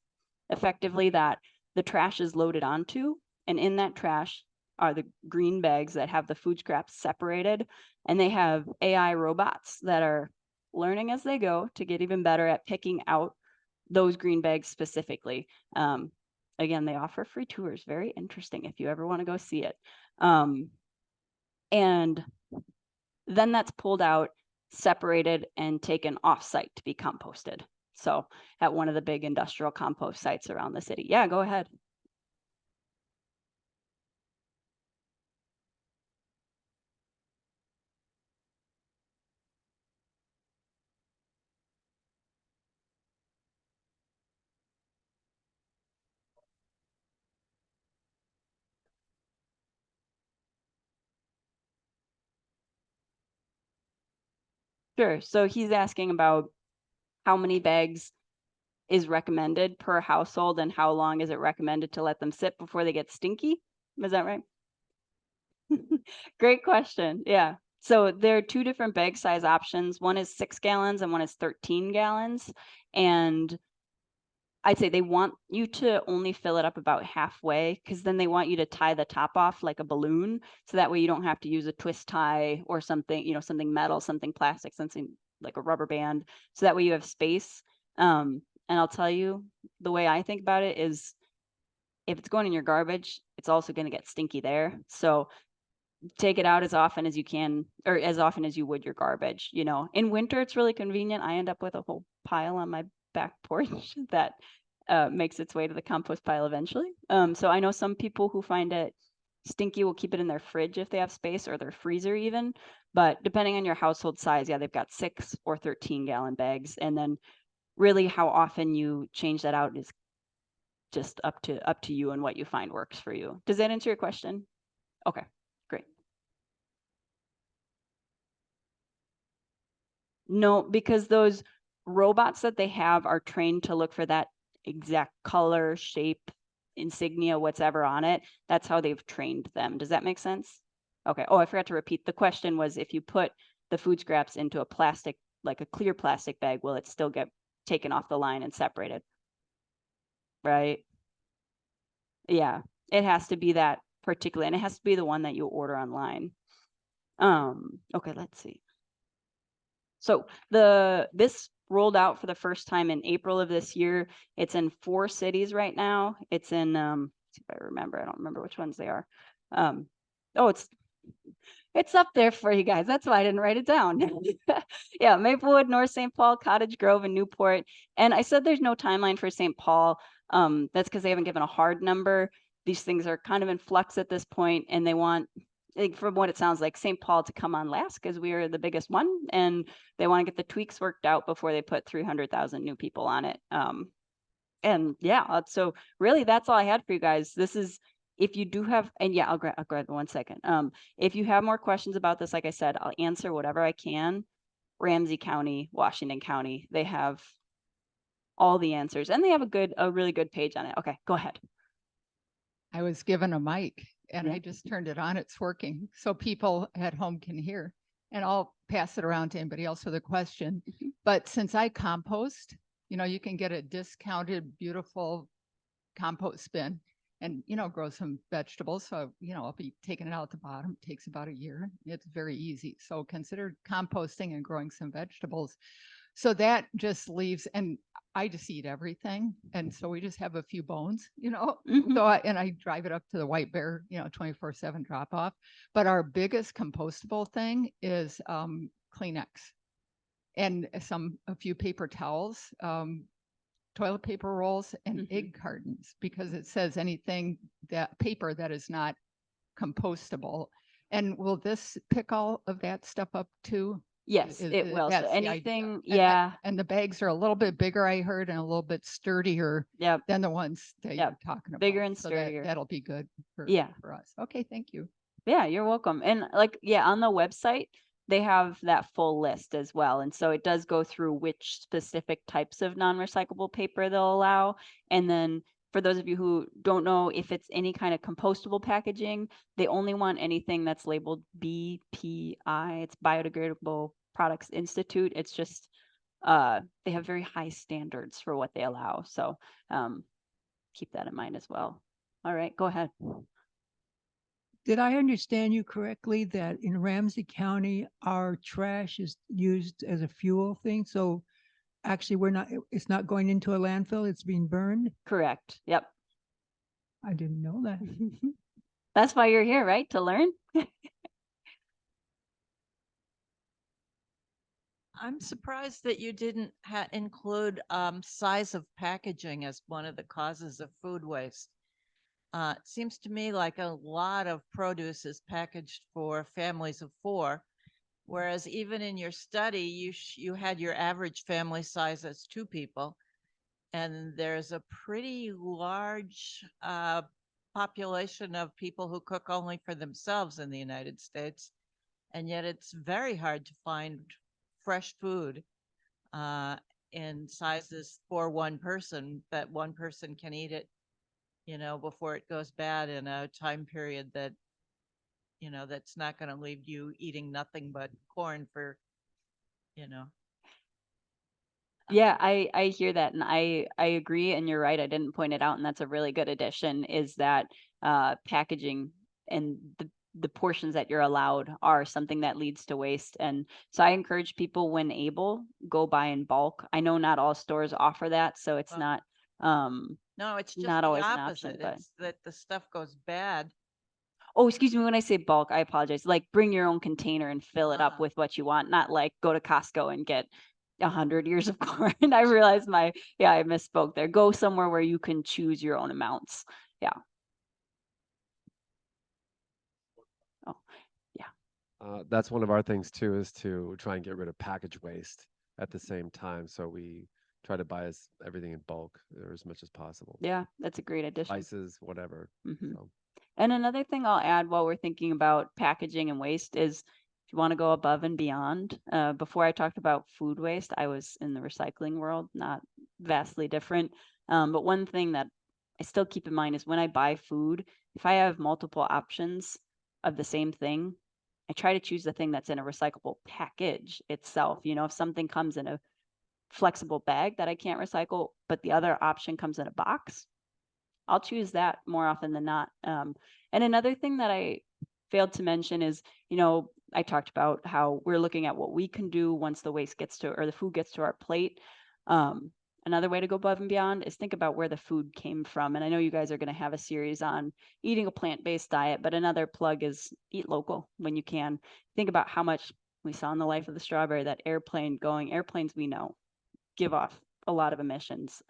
effectively that the trash is loaded onto. And in that trash are the green bags that have the food scraps separated. And they have AI robots that are learning as they go to get even better at picking out those green bags specifically. Again, they offer free tours. Very interesting if you ever want to go see it. And then that's pulled out, separated, and taken off-site to be composted. So at one of the big industrial compost sites around the city. Yeah, go ahead. Sure. So he's asking about how many bags is recommended per household and how long is it recommended to let them sit before they get stinky? Is that right? Great question. Yeah. So there are two different bag size options. One is 6 gallons and one is 13 gallons. And I'd say they want you to only fill it up about halfway because then they want you to tie the top off like a balloon. So that way you don't have to use a twist tie or something, you know, something metal, something plastic, something like a rubber band. So that way you have space. And I'll tell you, the way I think about it is if it's going in your garbage, it's also going to get stinky there. So take it out as often as you can, or as often as you would your garbage. You know, in winter, it's really convenient. I end up with a whole pile on my back porch that makes its way to the compost pile eventually. So I know some people who find it stinky will keep it in their fridge if they have space, or their freezer even. But depending on your household size, yeah, they've got 6 or 13 gallon bags. And then really how often you change that out is just up to you and what you find works for you. Does that answer your question? Okay, great. No, because those robots that they have are trained to look for that exact color, shape, insignia, whatever on it. That's how they've trained them. Does that make sense? Okay. Oh, I forgot to repeat. The question was if you put the food scraps into a plastic, like a clear plastic bag, will it still get taken off the line and separated? Right? Yeah. It has to be that particular, and it has to be the one that you order online. Okay, let's see. So this rolled out for the first time in April of this year. It's in 4 cities right now. It's in, let's see if I remember. I don't remember which ones they are. Oh, it's up there for you guys. That's why I didn't write it down. Yeah, Maplewood, North St. Paul, Cottage Grove, and Newport. And I said there's no timeline for St. Paul. That's because they haven't given a hard number. These things are kind of in flux at this point, and they want, like, from what it sounds like, St. Paul to come on last because we are the biggest one, and they want to get the tweaks worked out before they put 300,000 new people on it. And yeah, so really that's all I had for you guys. This is, if you do have, and yeah, I'll grab 1 second. If you have more questions about this, like I said, I'll answer whatever I can. Ramsey County, Washington County, they have all the answers, and they have a really good page on it. Okay, go ahead. I was given a mic and Yeah. I just turned it on. It's working. So people at home can hear, and I'll pass it around to anybody else with a question. Mhm. But since I compost, you know, you can get a discounted, beautiful compost bin and, you know, grow some vegetables. So, you know, I'll be taking it out the bottom. It takes about a year. It's very easy. So consider composting and growing some vegetables. So that just leaves, and I just eat everything. And so we just have a few bones, you know. Mhm. So I drive it up to the White Bear, you know, 24/7 drop off. But our biggest compostable thing is Kleenex and a few paper towels, toilet paper rolls, and Mhm. egg cartons, because it says anything, that paper that is not compostable. And will this pick all of that stuff up too? Yes, it will. So That's the idea. anything, And yeah, and the bags are a little bit bigger, I heard, and a little bit sturdier yep, than the ones that Yep, you're talking about. bigger and So sturdier. that'll be good Yeah. for us. Okay, thank you. Yeah, you're welcome. And like, yeah, on the website, they have that full list as well. And so it does go through which specific types of non-recyclable paper they'll allow. And then for those of you who don't know if it's any kind of compostable packaging, they only want anything that's labeled BPI. It's Biodegradable Products Institute. It's just they have very high standards for what they allow. So keep that in mind as well. All right, go ahead. Did I understand you correctly that in Ramsey County, our trash is used as a fuel thing? So actually it's not going into a landfill, it's being burned? Correct. Yep. I didn't know that. That's why you're here, right? To learn? I'm surprised that you didn't include size of packaging as one of the causes of food waste. It seems to me like a lot of produce is packaged for families of 4, whereas even in your study, you had your average family size as 2 people, and there's a pretty large population of people who cook only for themselves in the United States, and yet it's very hard to find fresh food in sizes for one person that one person can eat it, before it goes bad in a time period that, that's not going to leave you eating nothing but corn for, Yeah, I hear that, and I agree, and you're right. I didn't point it out, and that's a really good addition. Is that packaging and the portions that you're allowed are something that leads to waste. And so I encourage people, when able, go buy in bulk. I know not all stores offer that, so it's not no, it's just not the always an opposite. option, but It's that the stuff goes bad. oh, excuse me, when I say bulk, I apologize. Like, bring your own container and fill it up with what you want, not like go to Costco and get 100 years of corn. I realized I misspoke there. Go somewhere where you can choose your own amounts. Yeah. Oh, yeah. That's one of our things too, is to try and get rid of package waste at the same time. So we try to buy everything in bulk or as much as possible. Yeah, that's a great addition. Spices, whatever. Mhm. So. And another thing I'll add while we're thinking about packaging and waste is, if you want to go above and beyond, before I talked about food waste, I was in the recycling world, not vastly different. But one thing that I still keep in mind is when I buy food, if I have multiple options of the same thing, I try to choose the thing that's in a recyclable package itself. If something comes in a flexible bag that I can't recycle, but the other option comes in a box, I'll choose that more often than not. And another thing that I failed to mention is, I talked about how we're looking at what we can do once the waste gets to, or the food gets to our plate. Another way to go above and beyond is think about where the food came from. And I know you guys are going to have a series on eating a plant-based diet, but another plug is eat local when you can. Think about how much we saw in the life of the strawberry, that airplanes we know give off a lot of emissions.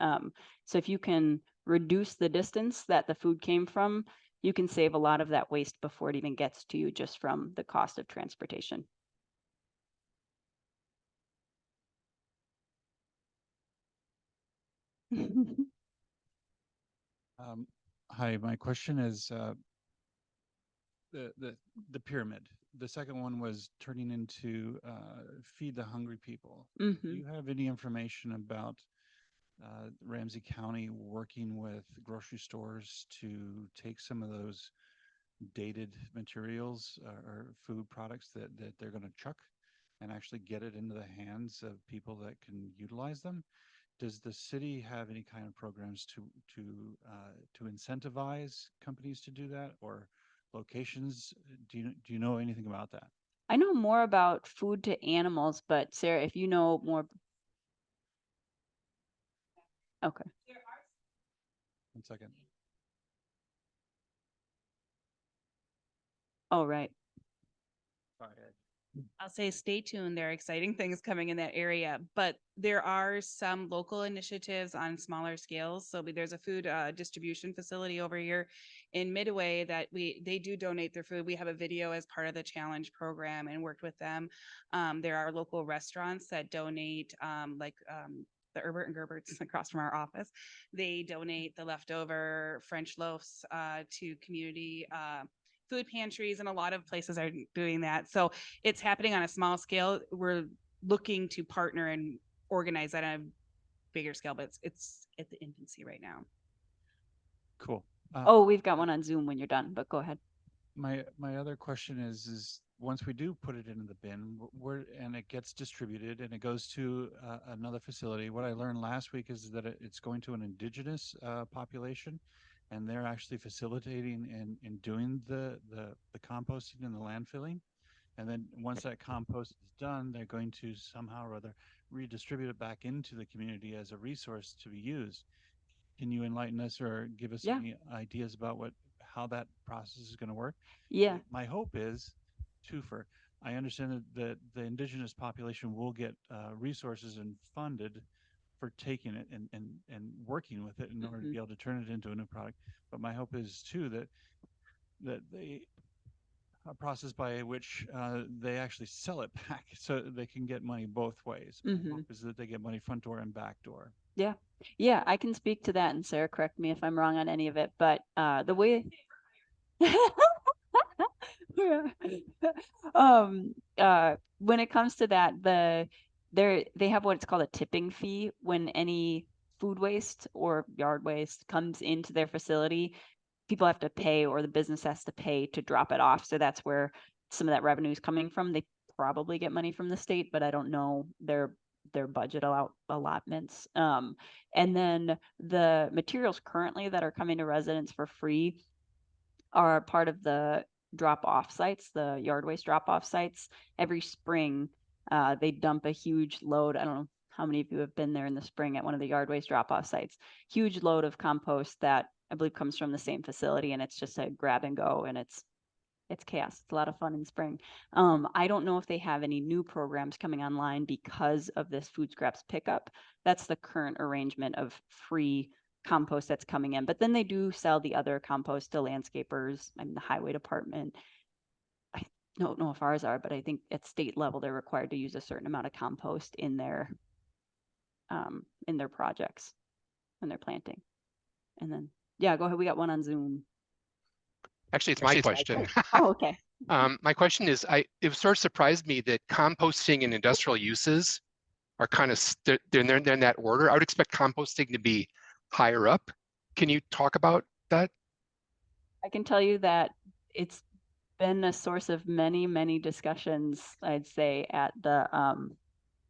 So if you can reduce the distance that the food came from, you can save a lot of that waste before it even gets to you, just from the cost of transportation. Hi, my question is the pyramid. The second one was turning into feed the hungry people. Do you have any information about Ramsey County working with grocery stores to take some of those dated materials or food products that they're going to chuck and actually get it into the hands of people that can utilize them? Does the city have any kind of programs to incentivize companies to do that, or locations? Do you know anything about that? I know more about food to animals, but Sarah, if you know more. Okay. 1 second. Oh, right. Sorry. I'll say stay tuned. There are exciting things coming in that area, but there are some local initiatives on smaller scales. So there's a food distribution facility over here in Midway that they do donate their food. We have a video as part of the challenge program and worked with them. There are local restaurants that donate the Herbert and Gerberts across from our office. They donate the leftover French loaves to community food pantries, and a lot of places are doing that. So it's happening on a small scale. We're looking to partner and organize that on a bigger scale, but it's at the infancy right now. Cool. Oh, we've got one on Zoom when you're done, but go ahead. My other question is once we do put it into the bin, and it gets distributed and it goes to another facility. What I learned last week is that it's going to an indigenous population, and they're actually facilitating and doing the composting and the landfilling. And then once that compost is done, they're going to somehow or other redistribute it back into the community as a resource to be used. Can you enlighten us or give us any ideas about how that process is going to work? Yeah. My hope is twofer. I understand that the indigenous population will get resources and funded for taking it and working with it in order to be able to turn it into a new product. But my hope is too that a process by which they actually sell it back so they can get money both ways. My hope is that they get money front door and back door. Yeah. Yeah, I can speak to that, and Sarah, correct me if I'm wrong on any of it, but the way when it comes to that, they have what's called a tipping fee when any food waste or yard waste comes into their facility. People have to pay, or the business has to pay to drop it off. So that's where some of that revenue is coming from. They probably get money from the state, but I don't know their budget allotments. And then the materials currently that are coming to residents for free are part of the drop-off sites, the yard waste drop-off sites. Every spring, they dump a huge load. I don't know how many of you have been there in the spring at one of the yard waste drop-off sites. Huge load of compost that I believe comes from the same facility, and it's just a grab and go, and it's chaos. It's a lot of fun in spring. I don't know if they have any new programs coming online because of this food scraps pickup. That's the current arrangement of free compost that's coming in. But then they do sell the other compost to landscapers. I mean, the highway department. I don't know if ours are, but I think at state level they're required to use a certain amount of compost in their projects when they're planting. And then yeah, go ahead. We got one on Zoom. Actually, it's my question. Oh, okay. My question is, it sort of surprised me that composting and industrial uses are kind of they're in that order. I would expect composting to be higher up. Can you talk about that? I can tell you that it's been a source of many, many discussions, I'd say, at the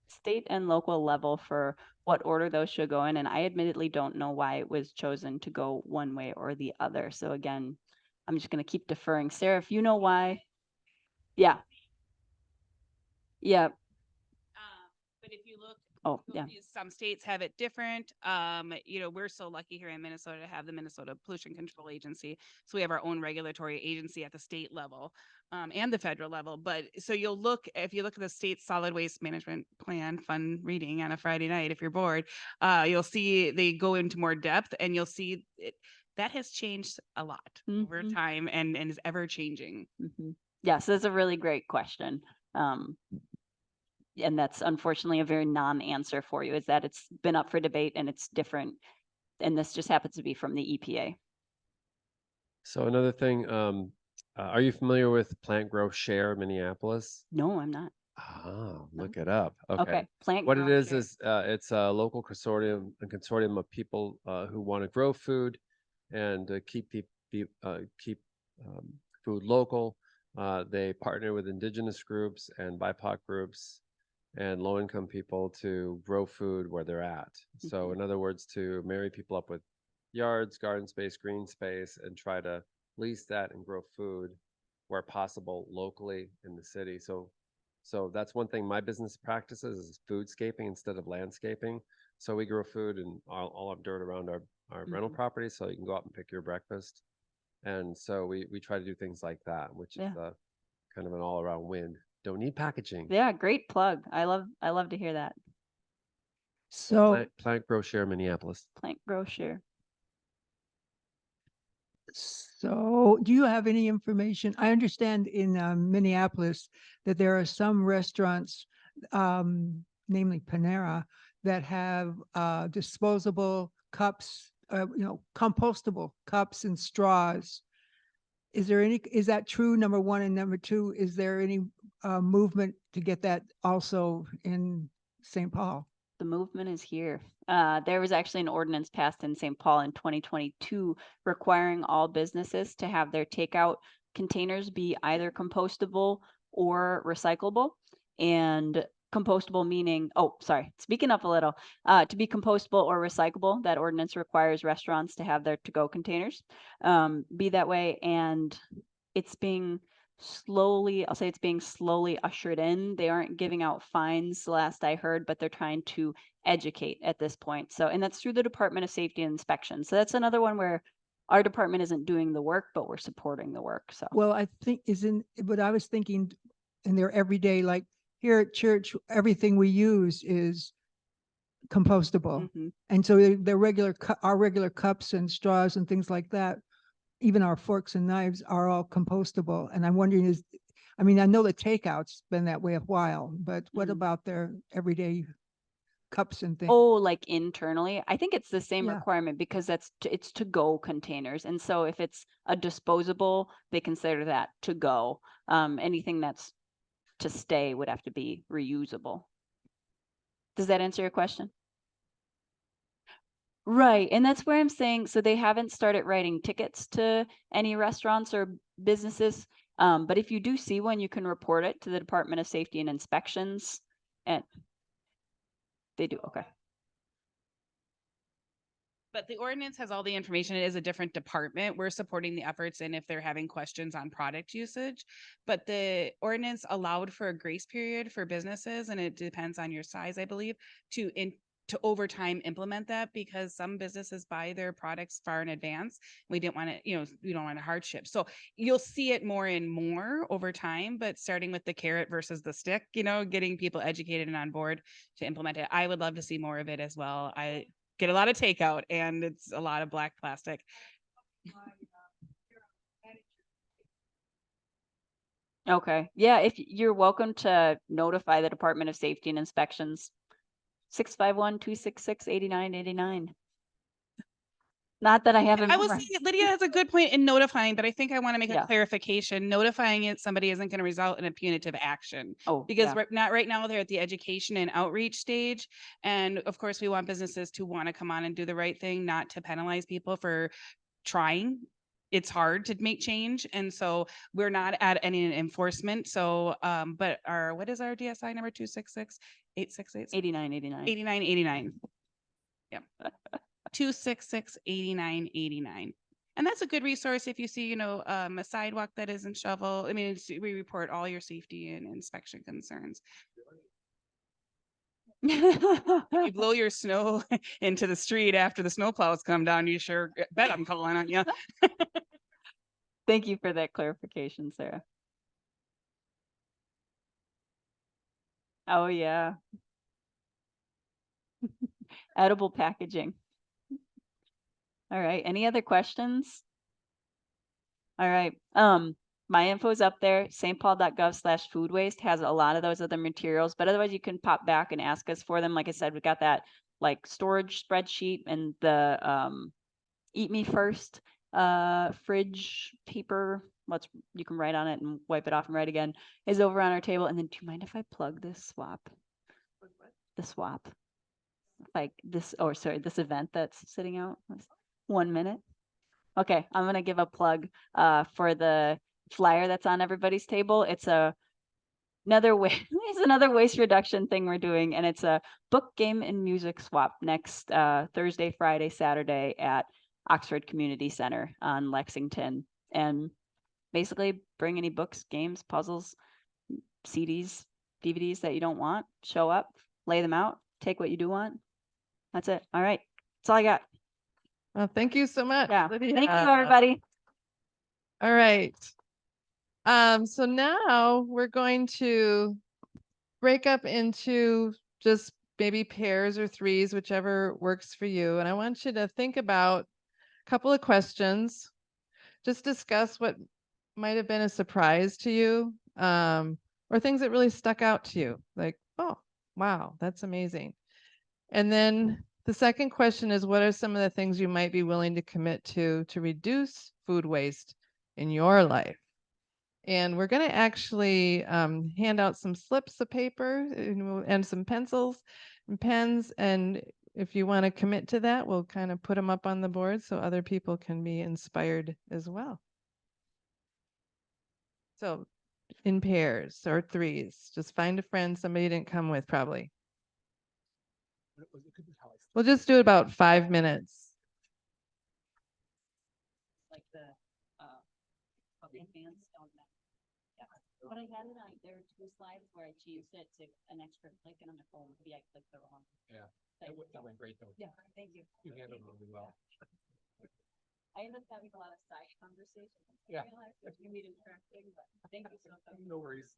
state and local level for what order those should go in. And I admittedly don't know why it was chosen to go one way or the other. So again, I'm just going to keep deferring. Sarah, if you know why. Yeah. Yeah. But if you look, some states have it different. We're so lucky here in Minnesota to have the Minnesota Pollution Control Agency. So we have our own regulatory agency at the state level and the federal level. But so if you look at the state solid waste management plan, fun reading on a Friday night, if you're bored, you'll see they go into more depth, and you'll see that has changed a lot over time and is ever changing. Yes, that's a really great question. And that's unfortunately a very non-answer for you, is that it's been up for debate and it's different. And this just happens to be from the EPA. So another thing, are you familiar with Plant Grow Share Minneapolis? No, I'm not. Ah, look it up. Okay. Plant what Grow it is Share. it's a local consortium of people who want to grow food and keep food local. They partner with indigenous groups and BIPOC groups and low-income people to grow food where they're at. So in other words, to marry people up with yards, garden space, green space, and try to lease that and grow food where possible locally in the city. So that's one thing my business practices is foodscaping instead of landscaping. So we grow food and all our dirt around our rental property, so you can go out and pick your breakfast. And so we try to do things like that, which is kind of an all-around win. Don't need packaging. Yeah, great plug. I love to hear that. So Plant Grow Share Minneapolis. Plant Grow Share. So do you have any information? I understand in Minneapolis that there are some restaurants, namely Panera, that have disposable cups, compostable cups and straws. Is that true, number one? And number two, is there any movement to get that also in St. Paul? The movement is here. There was actually an ordinance passed in St. Paul in 2022 requiring all businesses to have their takeout containers be either compostable or recyclable. And compostable meaning, speaking up a little, to be compostable or recyclable, that ordinance requires restaurants to have their to-go containers be that way. And it's being slowly ushered in. They aren't giving out fines, last I heard, but they're trying to educate at this point. So, and that's through the Department of Safety and Inspection. So that's another one where our department isn't doing the work, but we're supporting the work. So, well, I think but I was thinking in their everyday, like here at church, everything we use is compostable. And so our regular cups and straws and things like that, even our forks and knives are all compostable. And I'm wondering I know the takeout's been that way a while, but what about their everyday cups and things? Oh, like internally, I think it's the same Yeah. requirement because it's to go containers. And so if it's a disposable, they consider that to go. Anything that's to stay would have to be reusable. Does that answer your question? Right. And that's where I'm saying, so they haven't started writing tickets to any restaurants or businesses. But if you do see one, you can report it to the Department of Safety and Inspections. And they do. Okay. But the ordinance has all the information. It is a different department. We're supporting the efforts and if they're having questions on product usage. But the ordinance allowed for a grace period for businesses, and it depends on your size, I believe, to over time implement that, because some businesses buy their products far in advance. We didn't want to, we don't want a hardship. So you'll see it more and more over time, but starting with the carrot versus the stick, getting people educated and on board to implement it. I would love to see more of it as well. I get a lot of takeout and it's a lot of black plastic. Okay. Yeah. If you're welcome to notify the Department of Safety and Inspections, 651-266-8989. Not that I haven't. I will say Lydia has a good point in notifying, but I think I want to make Yeah. a clarification. Notifying somebody isn't going to result in a punitive action. Oh, because yeah. right now they're at the education and outreach stage. And of course, we want businesses to want to come on and do the right thing, not to penalize people for trying. It's hard to make change. And so we're not at any enforcement. So, but what is our DSI number? 266-868-8989. 8989. Yeah. 266-8989. And that's a good resource if you see, a sidewalk that isn't shoveled. We report all your safety and inspection concerns. You blow your snow into the street after the snowplows come down, you sure bet I'm calling on you. Thank you for that clarification, Sarah. Oh, yeah. Edible packaging. All right. Any other questions? All right. My info is up there. stpaul.gov/food waste has a lot of those other materials, but otherwise you can pop back and ask us for them. Like I said, we got that like storage spreadsheet and the Eat Me First fridge paper. You can write on it and wipe it off and write again, is over on our table. And then do you mind if I plug this swap? The swap. Like this, this event that's sitting out. 1 minute. Okay, I'm gonna give a plug for the flyer that's on everybody's table. It's another waste reduction thing we're doing, and it's a book, game, and music swap next Thursday, Friday, Saturday at Oxford Community Center on Lexington. And basically bring any books, games, puzzles, CDs, DVDs that you don't want, show up, lay them out, take what you do want. That's it. All right. That's all I got. Well, thank you so much. Yeah. Lydia. Thank you, everybody. All right. So now we're going to break up into just maybe pairs or threes, whichever works for you. And I want you to think about a couple of questions just discuss what might have been a surprise to you, or things that really stuck out to you, like, oh, wow, that's amazing. And then the second question is, what are some of the things you might be willing to commit to reduce food waste in your life? And we're going to actually hand out some slips of paper and some pencils and pens. And if you want to commit to that, we'll kind of put them up on the board so other people can be inspired as well. So in pairs or threes, just find a friend somebody didn't come with probably. We'll just do about 5 minutes. Like the advanced element. Yeah. But I had it on, there were 2 slides where I changed it to an extra click and on my phone, maybe I clicked the wrong. Yeah, that went great though. Yeah, thank you. You handled it really well. I ended up having a lot of side conversations. Yeah. Which can be distracting, but thank you so much. No worries.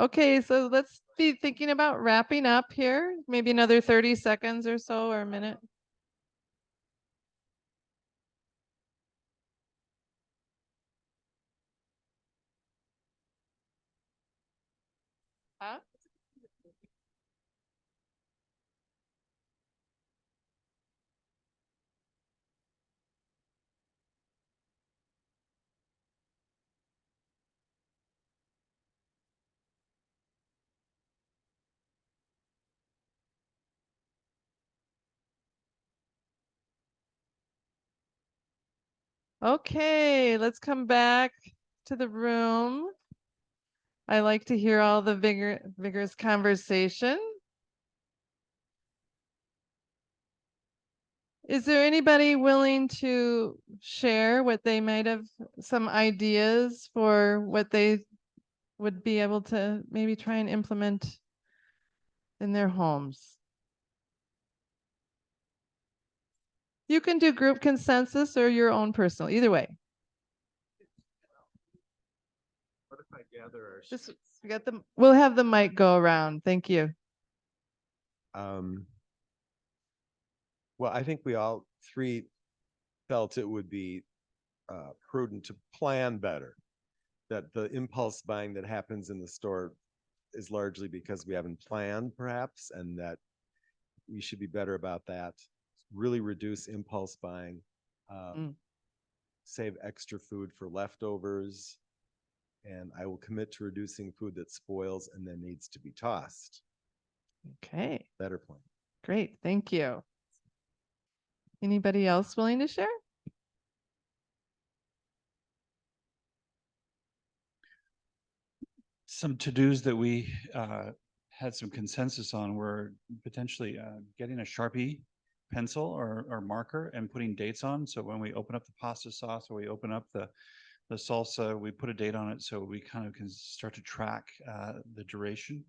Okay, so let's be thinking about wrapping up here. Maybe another 30 seconds or so, or a minute. Huh? Okay, let's come back to the room. I like to hear all the vigorous conversation. Is there anybody willing to share what they might have, some ideas for what they would be able to maybe try and implement in their homes? You can do group consensus or your own personal, either way. What if I gather our Just we'll have the mic go around. Thank you. Well, I think we all three felt it would be prudent to plan better. That the impulse buying that happens in the store is largely because we haven't planned, perhaps, and that we should be better about that. Really reduce impulse buying, save extra food for leftovers, and I will commit to reducing food that spoils and then needs to be tossed. Okay, Better plan. great. Thank you. Anybody else willing to share? Some to-dos that we had some consensus on were potentially getting a Sharpie pencil or marker and putting dates on. So when we open up the pasta sauce or we open up the salsa, we put a date on it so we kind of can start to track the duration.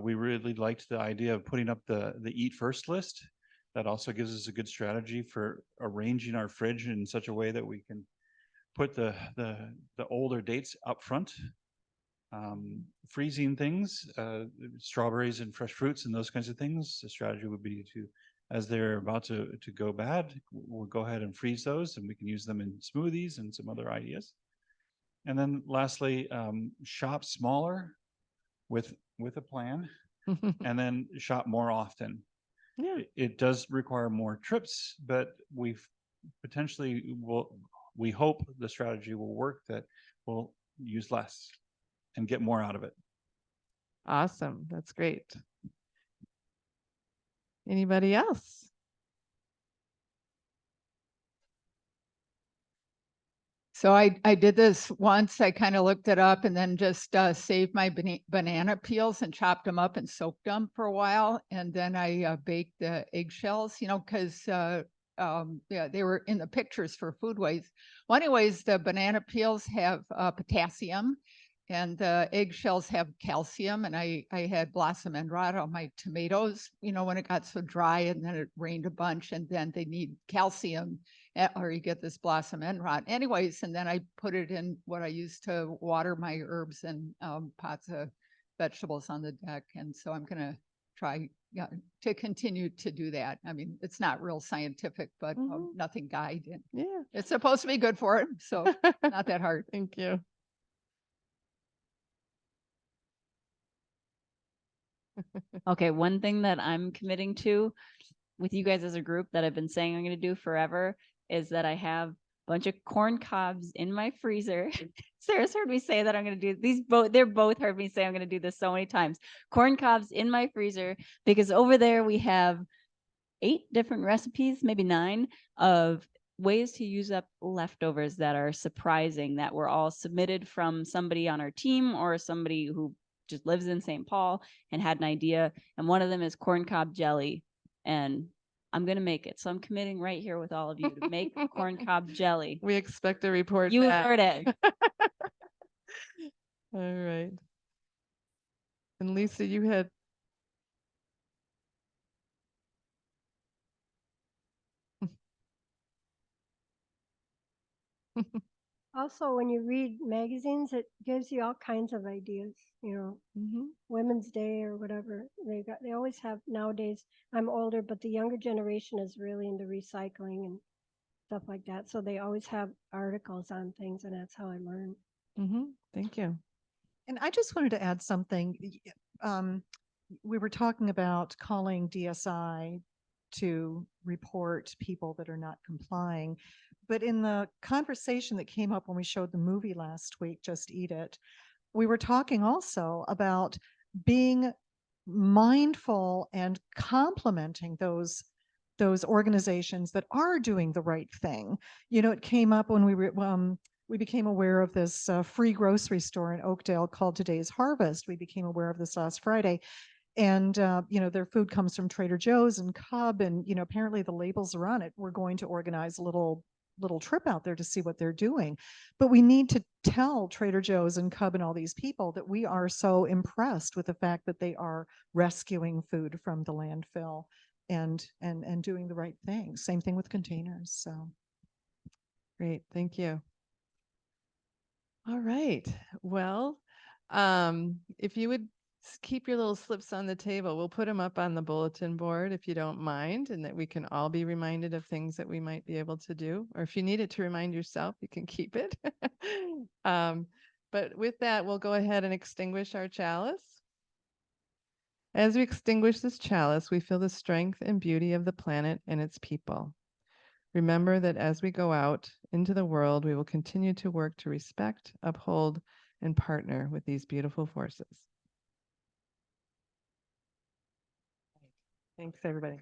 We really liked the idea of putting up the eat first list. That also gives us a good strategy for arranging our fridge in such a way that we can put the older dates up front. Freezing things, strawberries and fresh fruits and those kinds of things. The strategy would be to, as they're about to go bad, we'll go ahead and freeze those and we can use them in smoothies and some other ideas. And then lastly, shop smaller with a plan and then shop more often. Yeah. It does require more trips, but we hope the strategy will work, that we'll use less and get more out of it. Awesome. That's great. Anybody else? So I did this once. I kind of looked it up and then just saved my banana peels and chopped them up and soaked them for a while. And then I baked the eggshells, because yeah, they were in the pictures for food waste. Well, anyways, the banana peels have potassium and the eggshells have calcium. And I had blossom end rot on my tomatoes, when it got so dry and then it rained a bunch, and then they need calcium or you get this blossom end rot. Anyways, and then I put it in what I use to water my herbs and pots of vegetables on the deck. And so I'm going to try to continue to do that. I mean, it's not real scientific, but nothing guided. Yeah. It's supposed to be good for it. So not that hard. Thank you. Okay, one thing that I'm committing to with you guys as a group that I've been saying I'm going to do forever is that I have a bunch of corn cobs in my freezer. Sarah's heard me say that I'm going to do these both. They're both heard me say I'm going to do this so many times. Corn cobs in my freezer, because over there we have 8 different recipes, maybe 9, of ways to use up leftovers that are surprising, that were all submitted from somebody on our team or somebody who just lives in St. Paul and had an idea. And one of them is corn cob jelly. And I'm going to make it. So I'm committing right here with all of you to make corn cob jelly. We expect a report You back. heard it. All right. And Lisa, you had. Also, when you read magazines, it gives you all kinds of ideas, Women's Day or whatever. They always have nowadays. I'm older, but the younger generation is really into recycling and stuff like that. So they always have articles on things, and that's how I learn. Thank you. And I just wanted to add something. We were talking about calling DSI to report people that are not complying. But in the conversation that came up when we showed the movie last week, Just Eat It, we were talking also about being mindful and complimenting those organizations that are doing the right thing. It came up when we became aware of this free grocery store in Oakdale called Today's Harvest. We became aware of this last Friday. And, their food comes from Trader Joe's and Cub, and, apparently the labels are on it. We're going to organize a little trip out there to see what they're doing. But we need to tell Trader Joe's and Cub and all these people that we are so impressed with the fact that they are rescuing food from the landfill and doing the right thing. Same thing with containers. So Great. Thank you. All right. Well, if you would keep your little slips on the table, we'll put them up on the bulletin board if you don't mind, and that we can all be reminded of things that we might be able to do. Or if you need it to remind yourself, you can keep it. But with that, we'll go ahead and extinguish our chalice. As we extinguish this chalice, we feel the strength and beauty of the planet and its people. Remember that as we go out into the world, we will continue to work to respect, uphold, and partner with these beautiful forces. Thanks, everybody.